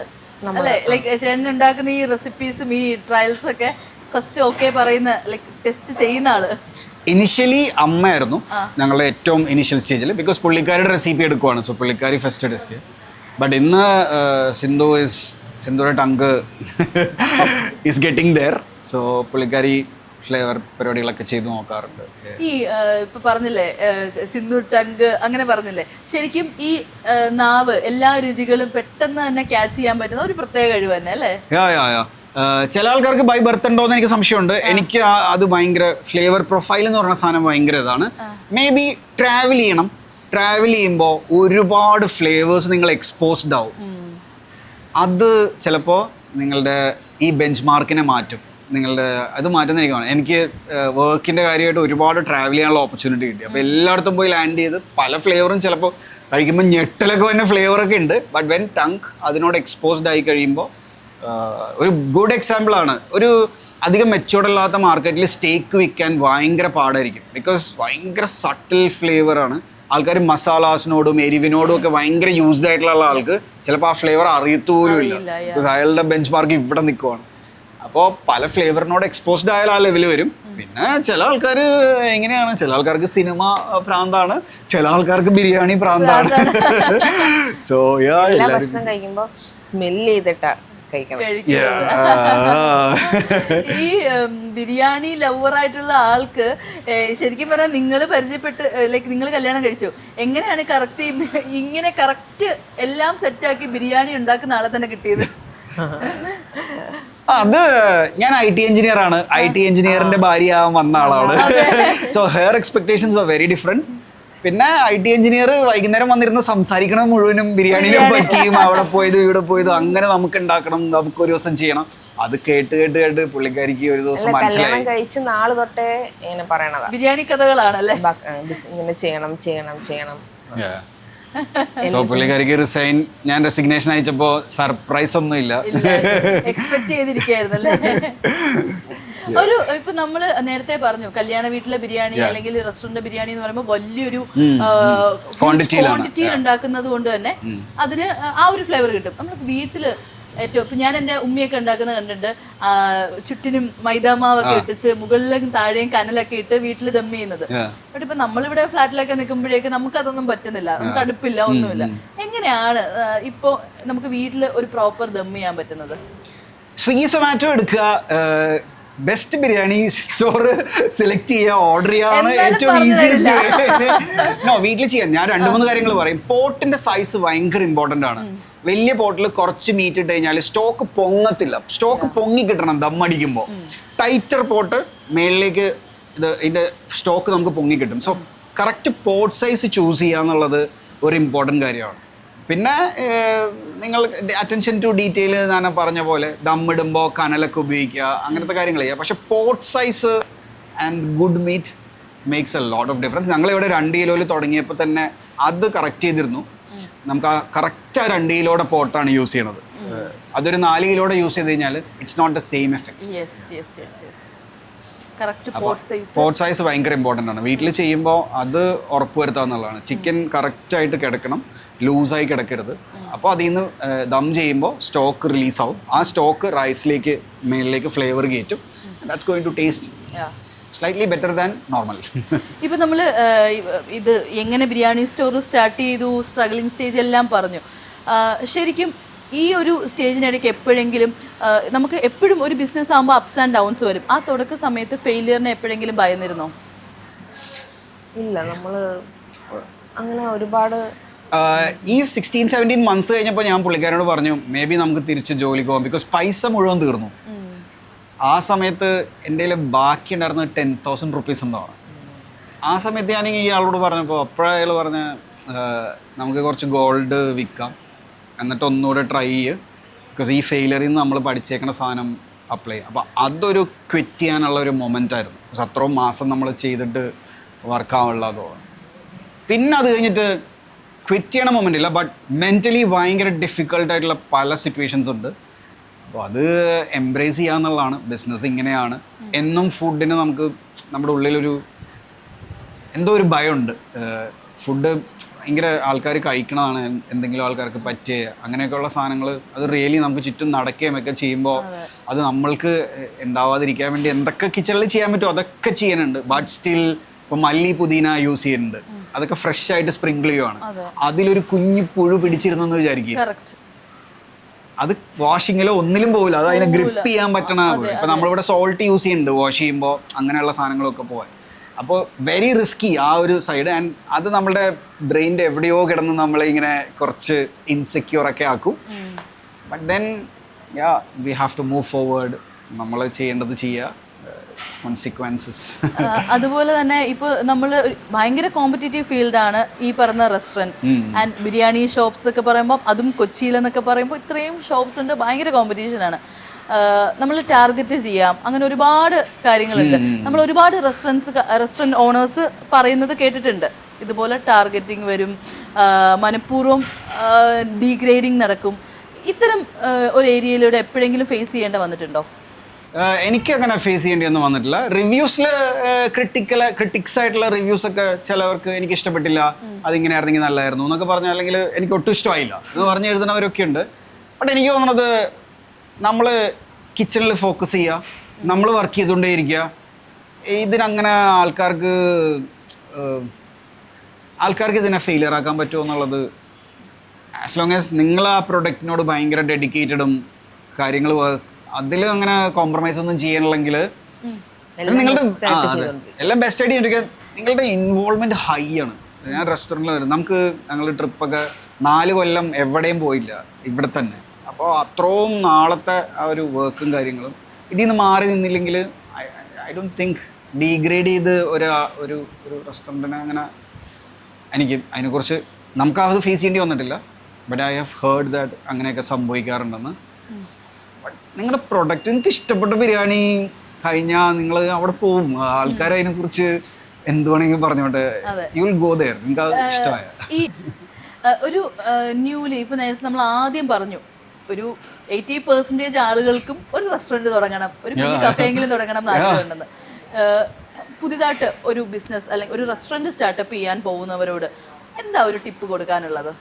അല്ലേ, ലൈക്ക് ചേട്ടൻ ഉണ്ടാക്കുന്ന ഈ റെസിപ്പീസും ഈ ട്രയൽസ് ഒക്കെ ഫസ്റ്റ് ഓക്കെ പറയുന്ന ലൈക്ക് ടെസ്റ്റ് ചെയ്യുന്ന ആള്? ഇനിഷ്യലി അമ്മയായിരുന്നു ഞങ്ങളുടെ ഏറ്റവും ഇനിഷ്യൽ സ്റ്റേജിൽ. ബിക്കോസ് പുള്ളിക്കാരുടെ റെസിപ്പി എടുക്കുവാണ്. സോ പുള്ളിക്കാരി ഫസ്റ്റ് ടെസ്റ്റ് ചെയ്യും. ബട്ട് ഇന്ന് സിന്ധുയുടെ tongue is getting there. So പുള്ളിക്കാരി ഫ്ലേവർ പരിപാടികളൊക്കെ ചെയ്ത് നോക്കാറുണ്ട്. ഈ ഇപ്പൊ പറഞ്ഞില്ലേ സിന്ധു ടങ്ക് അങ്ങനെ പറഞ്ഞില്ലേ, ശരിക്കും ഈ നാവ് എല്ലാ രുചികളും പെട്ടെന്ന് തന്നെ ക്യാച്ച് ചെയ്യാൻ പറ്റുന്ന ഒരു പ്രത്യേക കഴിവ് തന്നെ അല്ലേ? ചില ആൾക്കാർക്ക് ബൈ ബർത്ത് ഉണ്ടോ എന്ന് എനിക്ക് സംശയമുണ്ട്. എനിക്ക് അത് ഭയങ്കര ഫ്ലേവർ പ്രൊഫൈൽ എന്ന് പറഞ്ഞ സാധനം ഭയങ്കര ഇതാണ്. മേ ബി ട്രാവൽ ചെയ്യുമ്പോൾ ഒരുപാട് ഫ്ലേവേഴ്സ് നിങ്ങൾ എക്സ്പോസ്ഡ് ആവും. അത് ചിലപ്പോൾ നിങ്ങളുടെ ഈ ബെഞ്ച് മാർക്കിനെ മാറ്റും. അത് മാറ്റുന്ന എനിക്ക് വർക്കിൻ്റെ കാര്യമായിട്ട് ഒരുപാട് ട്രാവൽ ചെയ്യാനുള്ള ഓപ്പർച്യൂണിറ്റി കിട്ടി. അപ്പോൾ എല്ലായിടത്തും പോയി ലാൻഡ് ചെയ്ത് പല ഫ്ലേവറും ചിലപ്പോൾ കഴിക്കുമ്പോൾ ഞെട്ടലൊക്കെ വരുന്ന ഫ്ലേവറൊക്കെ ഉണ്ട്. ബട്ട് വെൻ ടങ്ക് അതിനോട് എക്സ്പോസ്ഡ് ആയി കഴിയുമ്പോൾ ഒരു ഗുഡ് എക്സാമ്പിളാണ്. ഒരു അധികം മെച്ചോർഡ് അല്ലാത്ത മാർക്കറ്റിൽ സ്റ്റേക്ക് വിൽക്കാൻ ഭയങ്കര പാടായിരിക്കും. ബിക്കോസ് ഭയങ്കര സട്ടിൽ ഫ്ലേവറാണ്. ആൾക്കാർ മസാലാസിനോടും എരിവിനോടും ഒക്കെ ഭയങ്കര യൂസ്ഡ് ആയിട്ടുള്ള ആൾക്ക് ചിലപ്പോൾ ആ ഫ്ലേവർ അറിയത്തോലും ഇല്ല. ബിക്കോസ് അയാളുടെ ബെഞ്ച് മാർക്ക് ഇവിടെ നിൽക്കുവാണ്. അപ്പോൾ പല ഫ്ലേവറിനോട് എക്സ്പോസ്ഡ് ആയാൽ ആ ലെവൽ വരും. പിന്നെ ചില ആൾക്കാർ എങ്ങനെയാണ്, ചില ആൾക്കാർക്ക് സിനിമ പ്രാന്താണ്, ചില ആൾക്കാർക്ക് ബിരിയാണി പ്രാന്താണ്. സോ എല്ലാ ഭക്ഷണം കഴിക്കുമ്പോൾ സ്മെല് ചെയ്തിട്ടാ കഴിക്കണം. ഈ ബിരിയാണി ലവർ ആയിട്ടുള്ള ആൾക്ക് ശരിക്കും പറഞ്ഞാൽ നിങ്ങൾ പരിചയപ്പെട്ട് ലൈക്ക് നിങ്ങൾ കല്യാണം കഴിച്ചു, എങ്ങനെയാണ് കറക്റ്റ് ഇങ്ങനെ കറക്റ്റ് എല്ലാം സെറ്റാക്കി ബിരിയാണി ഉണ്ടാക്കുന്ന ആളെ തന്നെ കിട്ടിയത്? അത് ഞാൻ IT എഞ്ചിനീയർ ആണ്. IT എഞ്ചിനീയറിന്റെ ഭാര്യ വന്ന ആളാണ്. So her expectations were very different. പിന്നെ IT എഞ്ചിനീയർ വൈകുന്നേരം വന്നിരുന്ന് സംസാരിക്കണം മുഴുവനും ബിരിയാണിനെ പറ്റിയും അവിടെ പോയത് ഇവിടെ പോയത് അങ്ങനെ നമുക്ക് ഉണ്ടാക്കണം, നമുക്ക് ഒരു ദിവസം ചെയ്യണം. അത് കേട്ട് കേട്ട് കേട്ട് പുള്ളിക്കാരിക്ക് ഒരു ദിവസം മനസ്സിലായി. കഴിച്ച് നാള് തൊട്ടേ ഇങ്ങനെ പറയണതാ ബിരിയാണി കഥകളാണല്ലേ, ഇങ്ങനെ ചെയ്യണം ചെയ്യണം ചെയ്യണം. സോ പുള്ളിക്കാരിക്ക് റിസൈൻ, ഞാൻ റെസിഗ്നേഷൻ അയച്ചപ്പോ സർപ്രൈസ് ഒന്നും ഇല്ല, എക്സ്പെക്ട് ചെയ്തിരിക്കുകയായിരുന്നല്ലേ. ഒരു ഇപ്പൊ നമ്മള് നേരത്തെ പറഞ്ഞു കല്യാണ വീട്ടിലെ ബിരിയാണി അല്ലെങ്കിൽ റെസ്റ്റോറന്റ് ബിരിയാണി എന്ന് പറയുമ്പോൾ വലിയൊരു ക്വാണ്ടിറ്റിയിൽ ഉണ്ടാക്കുന്നത് കൊണ്ട് തന്നെ അതിന് ആ ഒരു ഫ്ലേവർ കിട്ടും. നമ്മൾ വീട്ടില് ഏറ്റവും ഇപ്പൊ ഞാൻ എന്റെ ഉമ്മിയൊക്കെ ഉണ്ടാക്കുന്ന കണ്ടിട്ടുണ്ട്, ചുറ്റിനും മൈദാമാവൊക്കെ ഇട്ടിച്ച് മുകളിലും താഴെയും കനലൊക്കെ ഇട്ട് വീട്ടിൽ ദം ചെയ്യുന്നത്. ബട്ട് ഇപ്പൊ നമ്മളിവിടെ ഫ്ലാറ്റിലൊക്കെ നിൽക്കുമ്പോഴേക്ക് നമുക്ക് അതൊന്നും പറ്റുന്നില്ല, നമുക്ക് അടുപ്പില്ല, ഒന്നുമില്ല. എങ്ങനെയാണ് ഇപ്പൊ നമുക്ക് വീട്ടിൽ ഒരു പ്രോപ്പർ ദം ചെയ്യാൻ പറ്റുന്നത്? സ്വിഗ്ഗി സൊമാറ്റോ എടുക്കുക, ബെസ്റ്റ് ബിരിയാണി സ്റ്റോർ സെലക്ട് ചെയ്യുക, ഓർഡർ ചെയ്യാനാണ് ഏറ്റവും ഈസിയസ്റ്റ്. നോ, വീട്ടിൽ ചെയ്യാൻ ഞാൻ 2-3 കാര്യങ്ങൾ പറയും. പോട്ടിന്റെ സൈസ് ഭയങ്കര ഇമ്പോർട്ടൻ്റ് ആണ്. വലിയ പോട്ടിൽ കുറച്ച് മീറ്റ് ഇട്ട് കഴിഞ്ഞാൽ സ്റ്റോക്ക് പൊങ്ങത്തില്ല, സ്റ്റോക്ക് പൊങ്ങി കിട്ടണം ദമ്മടിക്കുമ്പോൾ. ടൈറ്റർ പോട്ട് മേളിലേക്ക് ഇതിന്റെ സ്റ്റോക്ക് നമുക്ക് പൊങ്ങി കിട്ടും. So correct pot size choose ചെയ്യുക എന്നുള്ളത് ഒരു ഇമ്പോർട്ടൻറ്റ് കാര്യമാണ്. പിന്നെ നിങ്ങൾ അറ്റൻഷൻ ടു ഡീറ്റെയിൽ ഞാൻ പറഞ്ഞ പോലെ ദമ്മിടുമ്പോൾ കനലൊക്കെ ഉപയോഗിക്കുക, അങ്ങനത്തെ കാര്യങ്ങൾ ചെയ്യുക. പക്ഷെ pot size and good meat makes a lot of difference. ഞങ്ങളിവിടെ 2 കിലോയിൽ തുടങ്ങിയപ്പോൾ തന്നെ അത് കറക്റ്റ് ചെയ്തിരുന്നു. നമുക്ക് ആ കറക്റ്റ് ആ 2 കിലോയുടെ പോട്ടാണ് യൂസ് ചെയ്യണത്. അതൊരു 4 കിലോയുടെ യൂസ് ചെയ്ത് കഴിഞ്ഞാൽ it's not the same effect. Pot size ഭയങ്കര ഇമ്പോർട്ടൻ്റ് ആണ്. വീട്ടിൽ ചെയ്യുമ്പോൾ അത് ഉറപ്പുവരുത്തുക എന്നുള്ളതാണ്. ചിക്കൻ കറക്റ്റായിട്ട് കിടക്കണം, ലൂസായി കിടക്കരുത്. അപ്പോൾ അതിൽ നിന്ന് ദം ചെയ്യുമ്പോൾ സ്റ്റോക്ക് റിലീസ് ആവും. ആ സ്റ്റോക്ക് റൈസിലേക്ക് മേളിലേക്ക് ഫ്ലേവർ കയറ്റും. That's going to taste slightly better than normal. ഇപ്പം നമ്മൾ ഇത് എങ്ങനെ ബിരിയാണി സ്റ്റോർ സ്റ്റാർട്ട് ചെയ്തു, സ്ട്രഗ്ലിംഗ് സ്റ്റേജ് എല്ലാം പറഞ്ഞു. ശരിക്കും ഈ ഒരു സ്റ്റേജിനിടയ്ക്ക് എപ്പോഴെങ്കിലും നമുക്ക് എപ്പോഴും ഒരു ബിസിനസ് ആകുമ്പോൾ അപ്സ് ആൻഡ് ഡൗൺസ് വരും. ആ തുടക്ക സമയത്ത് ഫെയിലിയറിനെ എപ്പോഴെങ്കിലും ഭയന്നിരുന്നോ? ഇല്ല, നമ്മൾ അങ്ങനെ ഒരുപാട് ഈ 16-17 മന്ത്സ് കഴിഞ്ഞപ്പോൾ ഞാൻ പുള്ളിക്കാരോട് പറഞ്ഞു മേ ബി നമുക്ക് തിരിച്ച് ജോലിക്ക് പോകാം. ബിക്കോസ് പൈസ മുഴുവൻ തീർന്നു. ആ സമയത്ത് എൻ്റെ കയ്യിൽ ബാക്കി ഉണ്ടായിരുന്നത് 10,000 റുപ്പീസ് എന്താണ്. ആ സമയത്ത് ഞാൻ ഈ ആളോട് പറഞ്ഞപ്പോൾ അപ്പോഴയാൾ പറഞ്ഞ നമുക്ക് കുറച്ച് ഗോൾഡ് വിൽക്കാം, എന്നിട്ട് ഒന്നുകൂടെ ട്രൈ ചെയ്യുക. ബിക്കോസ് ഈ ഫെയിലറിൽ നിന്ന് നമ്മൾ പഠിച്ചേക്കുന്ന സാധനം അപ്ലൈ ചെയ്യും. അപ്പോൾ അതൊരു ക്വിറ്റ് ചെയ്യാനുള്ള ഒരു മൊമെൻ്റ് ആയിരുന്നു. പക്ഷെ അത്രയും മാസം നമ്മൾ ചെയ്തിട്ട് വർക്കാവുള്ളതോ. പിന്നെ അത് കഴിഞ്ഞിട്ട് ക്വിറ്റ് ചെയ്യണ മൊമെൻ്റ് ഇല്ല, ബട്ട് മെൻ്റലി ഭയങ്കര ഡിഫിക്കൽട്ടായിട്ടുള്ള പല സിറ്റുവേഷൻസ് ഉണ്ട്. അപ്പോൾ അത് എംബ്രേസ് ചെയ്യുക എന്നുള്ളതാണ്. ബിസിനസ് ഇങ്ങനെയാണ്. എന്നും ഫുഡിന് നമുക്ക് നമ്മുടെ ഉള്ളിലൊരു എന്തോ ഒരു ഭയമുണ്ട്. ഫുഡ് ഭയങ്കര ആൾക്കാർ കഴിക്കണതാണ്, എന്തെങ്കിലും ആൾക്കാർക്ക് പറ്റിയ അങ്ങനെയൊക്കെയുള്ള സാധനങ്ങൾ അത് റിയലി നമുക്ക് ചുറ്റും നടക്കുകയും ഒക്കെ ചെയ്യുമ്പോൾ അത് നമ്മൾക്ക് ഉണ്ടാവാതിരിക്കാൻ വേണ്ടി എന്തൊക്കെ കിച്ചണിൽ ചെയ്യാൻ പറ്റുമോ അതൊക്കെ ചെയ്യാനുണ്ട്. ബട്ട് സ്റ്റിൽ ഇപ്പോൾ മല്ലി പുതിന യൂസ് ചെയ്യുന്നുണ്ട്, അതൊക്കെ ഫ്രഷ് ആയിട്ട് സ്പ്രിങ്കിൾ ചെയ്യുവാണ്. അതിലൊരു കുഞ്ഞു പുഴു പിടിച്ചിരുന്നെന്ന് വിചാരിക്കുക, അത് വാഷിങ്ങിലോ ഒന്നിലും പോകില്ല, അത് അതിനെ ഗ്രിപ്പ് ചെയ്യാൻ പറ്റണ. ഇപ്പം നമ്മളിവിടെ സോൾട്ട് യൂസ് ചെയ്യുന്നുണ്ട് വാഷ് ചെയ്യുമ്പോൾ, അങ്ങനെയുള്ള സാധനങ്ങളൊക്കെ പോകാൻ. അപ്പോൾ വെരി റിസ്കി ആ ഒരു സൈഡ്. ആൻഡ് അത് നമ്മുടെ ബ്രെയിൻ്റെ എവിടെയോ കിടന്ന് നമ്മളിങ്ങനെ കുറച്ച് ഇൻസെക്യൂർ ഒക്കെ ആക്കും. But then we have to move forward. നമ്മൾ ചെയ്യേണ്ടത് ചെയ്യുക, കോൺസിക്വൻസസ്. അതുപോലെ തന്നെ ഇപ്പോൾ നമ്മൾ ഭയങ്കര കോമ്പറ്റീറ്റീവ് ഫീൽഡാണ് ഈ പറഞ്ഞ റെസ്റ്റോറൻറ്റ് ആൻഡ് ബിരിയാണി ഷോപ്സ് ഒക്കെ പറയുമ്പോൾ, അതും കൊച്ചിയിലെന്നൊക്കെ പറയുമ്പോൾ ഇത്രയും ഷോപ്സ് ഉണ്ട്, ഭയങ്കര കോമ്പറ്റീഷനാണ്. നമ്മൾ ടാർഗറ്റ് ചെയ്യാം, അങ്ങനെ ഒരുപാട് കാര്യങ്ങളുണ്ട്. നമ്മൾ ഒരുപാട് റെസ്റ്റോറൻറ്റ് ഓണേഴ്സ് പറയുന്നത് കേട്ടിട്ടുണ്ട്, ഇതുപോലെ ടാർഗറ്റിംഗ് വരും, മനഃപൂർവ്വം ഡീഗ്രേഡിങ് നടക്കും. ഇത്തരം ഒരു ഏരിയയിലൂടെ എപ്പോഴെങ്കിലും ഫേസ് ചെയ്യേണ്ട വന്നിട്ടുണ്ടോ? എനിക്ക് അങ്ങനെ ഫേസ് ചെയ്യേണ്ടിയൊന്നും വന്നിട്ടില്ല. റിവ്യൂസിൽ ക്രിട്ടിക്സ് ആയിട്ടുള്ള റിവ്യൂസ് ഒക്കെ ചിലവർക്ക് എനിക്ക് ഇഷ്ടപ്പെട്ടില്ല, അതിങ്ങനെ ആയിരുന്നെങ്കിൽ നല്ലതായിരുന്നു എന്നൊക്കെ പറഞ്ഞാൽ, അല്ലെങ്കിൽ എനിക്ക് ഒട്ടും ഇഷ്ടമായില്ല എന്ന് പറഞ്ഞ് എഴുതുന്നവരൊക്കെ ഉണ്ട്. ബട്ട് എനിക്ക് തോന്നുന്നത് നമ്മൾ കിച്ചണിൽ ഫോക്കസ് ചെയ്യുക, നമ്മൾ വർക്ക് ചെയ്തുകൊണ്ടേ ഇരിക്കുക. ഇതിനങ്ങനെ ആൾക്കാർക്ക് ഇതിനെ ഫെയിലിയർ ആക്കാൻ പറ്റുമോ എന്നുള്ളത്, ആസ് ലോങ് ആസ് നിങ്ങൾ ആ പ്രൊഡക്റ്റിനോട് ഭയങ്കര ഡെഡിക്കേറ്റഡും കാര്യങ്ങൾ അതിൽ അങ്ങനെ കോംപ്രമൈസ് ഒന്നും ചെയ്യണില്ലെങ്കിൽ നിങ്ങളുടെ എല്ലാം ബെസ്റ്റ് ആയിട്ട് ഇരിക്കാൻ നിങ്ങളുടെ ഇൻവോൾവ്മെൻറ്റ് ഹൈ ആണ്. ഞാൻ റെസ്റ്റോറൻറ്റിൽ വരും, ഞങ്ങളുടെ ട്രിപ്പൊക്കെ 4 കൊല്ലം എവിടെയും പോയില്ല, ഇവിടെ തന്നെ. അപ്പോൾ അത്രയും നാളത്തെ ആ ഒരു വർക്കും കാര്യങ്ങളും ഇതിൽ നിന്ന് മാറി നിന്നില്ലെങ്കിൽ ഐ ഡോണ്ട് തിങ്ക് ഡീഗ്രേഡ് ചെയ്ത് ഒരു റെസ്റ്റോറൻറ്റിനെ അങ്ങനെ എനിക്ക് അതിനെക്കുറിച്ച് നമുക്കത് ഫേസ് ചെയ്യേണ്ടി വന്നിട്ടില്ല. But I have heard that അങ്ങനെയൊക്കെ സംഭവിക്കാറുണ്ടെന്ന്. ബട്ട് നിങ്ങളുടെ പ്രൊഡക്റ്റ് നിങ്ങൾക്ക് ഇഷ്ടപ്പെട്ട ബിരിയാണി കഴിഞ്ഞാൽ നിങ്ങൾ അവിടെ പോവും, ആൾക്കാർ അതിനെക്കുറിച്ച് എന്ത് വേണമെങ്കിലും പറഞ്ഞോട്ടെ, യു വിൽ ഗോ ദെയർ. നിങ്ങൾക്ക് അത് ഇഷ്ടമായ ഈ ഒരു ന്യൂലി ഇപ്പൊ നേരത്തെ നമ്മൾ ആദ്യം പറഞ്ഞു ഒരു 80% ആളുകൾക്കും ഒരു റെസ്റ്റോറൻറ്റ് തുടങ്ങണം, ഒരു കുഞ്ഞു കഫേയെങ്കിലും തുടങ്ങണം എന്ന് ആഗ്രഹമുണ്ടെന്ന്. പുതിയതായിട്ട് ഒരു ബിസിനസ് അല്ലെങ്കിൽ ഒരു റെസ്റ്റോറൻറ്റ് സ്റ്റാർട്ടപ്പ് ചെയ്യാൻ പോകുന്നവരോട് എന്താ ഒരു ടിപ്പ് കൊടുക്കാനുള്ളത്?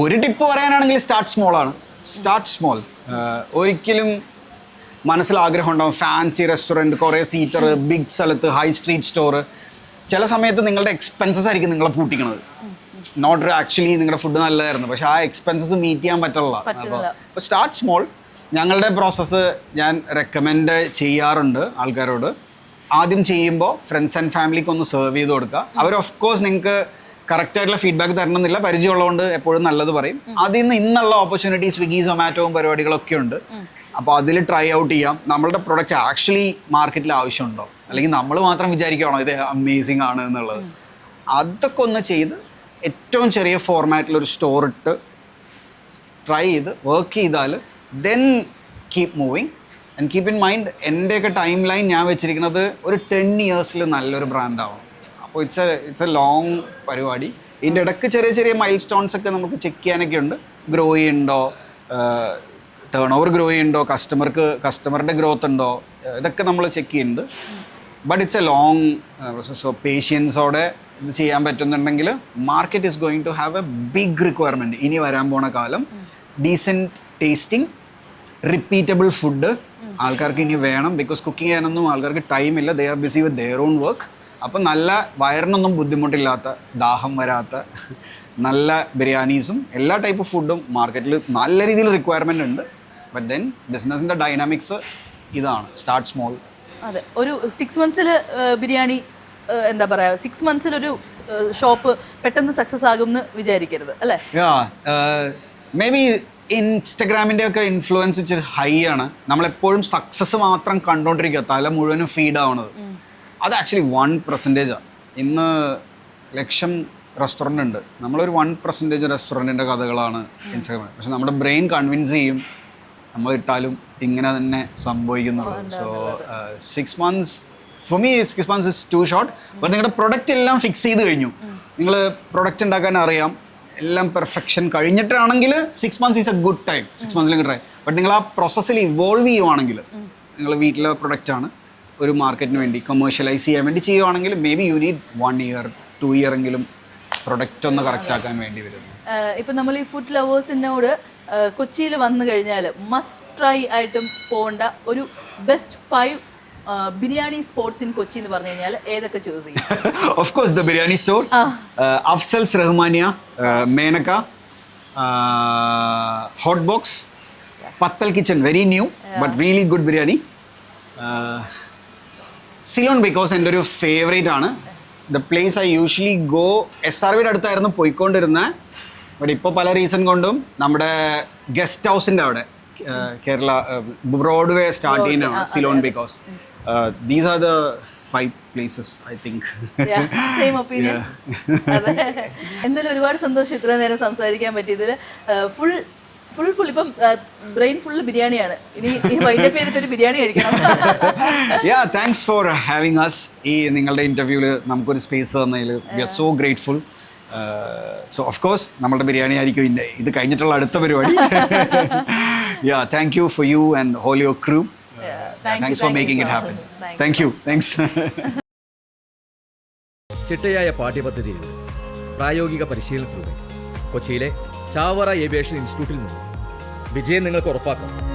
ഒരു ടിപ്പ് പറയാനാണെങ്കിൽ സ്റ്റാർട്ട് സ്മോൾ ആണ്. Start small. ഒരിക്കലും മനസ്സിൽ ആഗ്രഹം ഉണ്ടാവും ഫാൻസി റെസ്റ്റോറൻറ്റ്, കുറേ സീറ്റർ, ബിഗ് സ്ഥലത്ത്, ഹൈ സ്ട്രീറ്റ് സ്റ്റോർ. ചില സമയത്ത് നിങ്ങളുടെ എക്സ്പെൻസസ് ആയിരിക്കും നിങ്ങളെ പൂട്ടിക്കണത്. നോട്ട് ആക്ച്വലി നിങ്ങളുടെ ഫുഡ് നല്ലതായിരുന്നു, പക്ഷെ ആ എക്സ്പെൻസസ് മീറ്റ് ചെയ്യാൻ പറ്റില്ല. അപ്പോൾ സ്റ്റാർട്ട് സ്മോൾ. ഞങ്ങളുടെ പ്രോസസ്സ് ഞാൻ റെക്കമെൻഡ് ചെയ്യാറുണ്ട് ആൾക്കാരോട്. ആദ്യം ചെയ്യുമ്പോൾ ഫ്രണ്ട്സ് ആൻഡ് ഫാമിലിക്ക് ഒന്ന് സെർവ് ചെയ്ത് കൊടുക്കുക. അവർ ഓഫ് കോഴ്സ് നിങ്ങൾക്ക് കറക്റ്റായിട്ടുള്ള ഫീഡ്ബാക്ക് തരണമെന്നില്ല, പരിചയമുള്ളതുകൊണ്ട് എപ്പോഴും നല്ലത് പറയും. അതിൽ നിന്ന് ഇന്നുള്ള ഓപ്പർച്യൂണിറ്റി സ്വിഗ്ഗി സൊമാറ്റോവും പരിപാടികളൊക്കെ ഉണ്ട്. അപ്പോൾ അതിൽ ട്രൈ ഔട്ട് ചെയ്യാം. നമ്മളുടെ പ്രൊഡക്റ്റ് ആക്ച്വലി മാർക്കറ്റിൽ ആവശ്യമുണ്ടോ, അല്ലെങ്കിൽ നമ്മൾ മാത്രം വിചാരിക്കുകയാണോ ഇത് അമേസിങ് ആണ് എന്നുള്ളത്. അതൊക്കെ ഒന്ന് ചെയ്ത് ഏറ്റവും ചെറിയ ഫോർമാറ്റിലൊരു സ്റ്റോർ ഇട്ട് ട്രൈ ചെയ്ത് വർക്ക് ചെയ്താൽ then keep moving. And keep in mind, എൻ്റെയൊക്കെ ടൈം ലൈൻ ഞാൻ വെച്ചിരിക്കുന്നത് ഒരു 10 yearsൽ നല്ലൊരു ബ്രാൻഡാവും. അപ്പോൾ ഇറ്റ്സ് എ ലോങ് പരിപാടി. ഇതിൻ്റെ ഇടയ്ക്ക് ചെറിയ ചെറിയ മൈൽ സ്റ്റോൺസ് ഒക്കെ നമുക്ക് ചെക്ക് ചെയ്യാനൊക്കെ ഉണ്ട്. ഗ്രോ ചെയ്യുന്നുണ്ടോ, ടേൺ ഓവർ ഗ്രോ ചെയ്യുന്നുണ്ടോ, കസ്റ്റമറുടെ ഗ്രോത്ത് ഉണ്ടോ, ഇതൊക്കെ നമ്മൾ ചെക്ക് ചെയ്യുന്നുണ്ട്. But it's a long process. So പേഷ്യൻസോടെ ഇത് ചെയ്യാൻ പറ്റുന്നുണ്ടെങ്കിൽ market is going to have a big requirement. ഇനി വരാൻ പോണ കാലം ഡീസൻറ്റ് ടേസ്റ്റിംഗ് റിപ്പീറ്റബിൾ ഫുഡ് ആൾക്കാർക്ക് ഇനി വേണം. ബിക്കോസ് കുക്കിംഗ് ചെയ്യാനൊന്നും ആൾക്കാർക്ക് ടൈമില്ല, they are busy with their own work. അപ്പം നല്ല വയറിനൊന്നും ബുദ്ധിമുട്ടില്ലാത്ത, ദാഹം വരാത്ത നല്ല ബിരിയാണീസും എല്ലാ ടൈപ്പ് ഫുഡും മാർക്കറ്റിൽ നല്ല രീതിയിൽ റിക്വയർമെൻ്റ് ഉണ്ട്. ബട്ട് ദെൻ ബിസിനസ്സിൻ്റെ ഡൈനാമിക്സ് ഇതാണ്, സ്റ്റാർട്ട് സ്മോൾ. അതെ, ഒരു 6 months ബിരിയാണി എന്താ പറയുക, 6 months ഒരു ഷോപ്പ് പെട്ടെന്ന് സക്സസ് ആകും എന്ന് വിചാരിക്കരുത് അല്ലേ? മേ ബി ഇൻസ്റ്റഗ്രാമിൻ്റെ ഒക്കെ ഇൻഫ്ലുവൻസ് ഇച്ചിരി ഹൈ ആണ്. നമ്മളെപ്പോഴും സക്സസ് മാത്രം കണ്ടുകൊണ്ടിരിക്കുക, തല മുഴുവനും ഫീഡ് ആവണത്. അത് ആക്ച്വലി 1% ഇന്ന് 1,00,000 റെസ്റ്റോറൻ്റ് ഉണ്ട്. നമ്മളൊരു 1% റെസ്റ്റോറൻറ്റിൻ്റെ കഥകളാണ് ഇൻസ്റ്റാഗ്രാമിൽ. പക്ഷെ നമ്മുടെ ബ്രെയിൻ കൺവിൻസ് ചെയ്യും നമ്മൾ ഇട്ടാലും ഇങ്ങനെ തന്നെ സംഭവിക്കുന്നുള്ളത്. So 6 months for me 6 months is too short. But നിങ്ങളുടെ പ്രൊഡക്റ്റ് എല്ലാം ഫിക്സ് ചെയ്ത് കഴിഞ്ഞു, നിങ്ങൾ പ്രൊഡക്റ്റ് ഉണ്ടാക്കാൻ അറിയാം, എല്ലാം പെർഫെക്ഷൻ കഴിഞ്ഞിട്ടാണെങ്കിൽ 6 months is a good time. 6 months try. But നിങ്ങൾ ആ പ്രോസസ്സിൽ ഇവോൾവ് ചെയ്യുവാണെങ്കിൽ, നിങ്ങൾ വീട്ടിലെ പ്രൊഡക്റ്റാണ് ഒരു മാർക്കറ്റിന് വേണ്ടി കൊമേഴ്ഷ്യലൈസ് ചെയ്യാൻ വേണ്ടി ചെയ്യുവാണെങ്കിൽ may be you need 1 year 2 year എങ്കിലും പ്രൊഡക്റ്റ് ഒന്ന് കറക്റ്റ് ആക്കാൻ വേണ്ടി വരും. ഇപ്പം നമ്മൾ ഈ ഫുഡ് ലവേഴ്സിനോട് കൊച്ചിയിൽ വന്നു കഴിഞ്ഞാൽ മസ്റ്റ് ട്രൈ ആയിട്ടും പോകേണ്ട ഒരു best 5 biryani spots in Kochi എന്ന് പറഞ്ഞു കഴിഞ്ഞാൽ ഏതൊക്കെ ചൂസ് ചെയ്യും? Of course the biryani store, Afsal's Rahmania, Menaka, hot box, Pathal kitchen, very new but really good biryani. Ceylon because എൻ്റെ ഒരു ഫേവറേറ്റ് ആണ്. The place I usually go. SRVയുടെ അടുത്തായിരുന്നു പോയിക്കൊണ്ടിരുന്നത്. ബട്ട് ഇപ്പോൾ പല റീസൺ കൊണ്ടും നമ്മുടെ ഗസ്റ്റ് ഹൗസിൻ്റെ അവിടെ കേരള ബ്രോഡ്വേ സ്റ്റാർട്ട് ചെയ്യുന്നതാണ് Ceylon because. These are the 5 places I think. Same opinion. അതെ, എന്തായാലും ഒരുപാട് സന്തോഷം ഇത്ര നേരം സംസാരിക്കാൻ പറ്റിയതിൽ. ഫുൾ ഇപ്പം ബ്രെയിൻ ഫുള്ള് ബിരിയാണിയാണ്. ഇനി വൈൻഡപ്പ് ചെയ്തിട്ടൊരു ബിരിയാണി കഴിക്കണം. Thanks for having us. ഈ നിങ്ങളുടെ ഇൻ്റർവ്യൂവിൽ നമുക്കൊരു സ്പേസ് തന്നതിൽ we are so grateful. So of course നമ്മുടെ ബിരിയാണി ആയിരിക്കും ഇത് കഴിഞ്ഞിട്ടുള്ള അടുത്ത പരിപാടി. Thank you for you and whole your crew. Thanks for making it happen. Thank you. Thanks. ചിട്ടയായ പാഠ്യപദ്ധതിയിലൂടെ പ്രായോഗിക പരിശീലനത്തിലൂടെ കൊച്ചിയിലെ ചാവറ ഏവിയേഷൻ ഇൻസ്റ്റിറ്റ്യൂട്ടിൽ നിന്ന് വിജയം നിങ്ങൾക്ക് ഉറപ്പാക്കാം.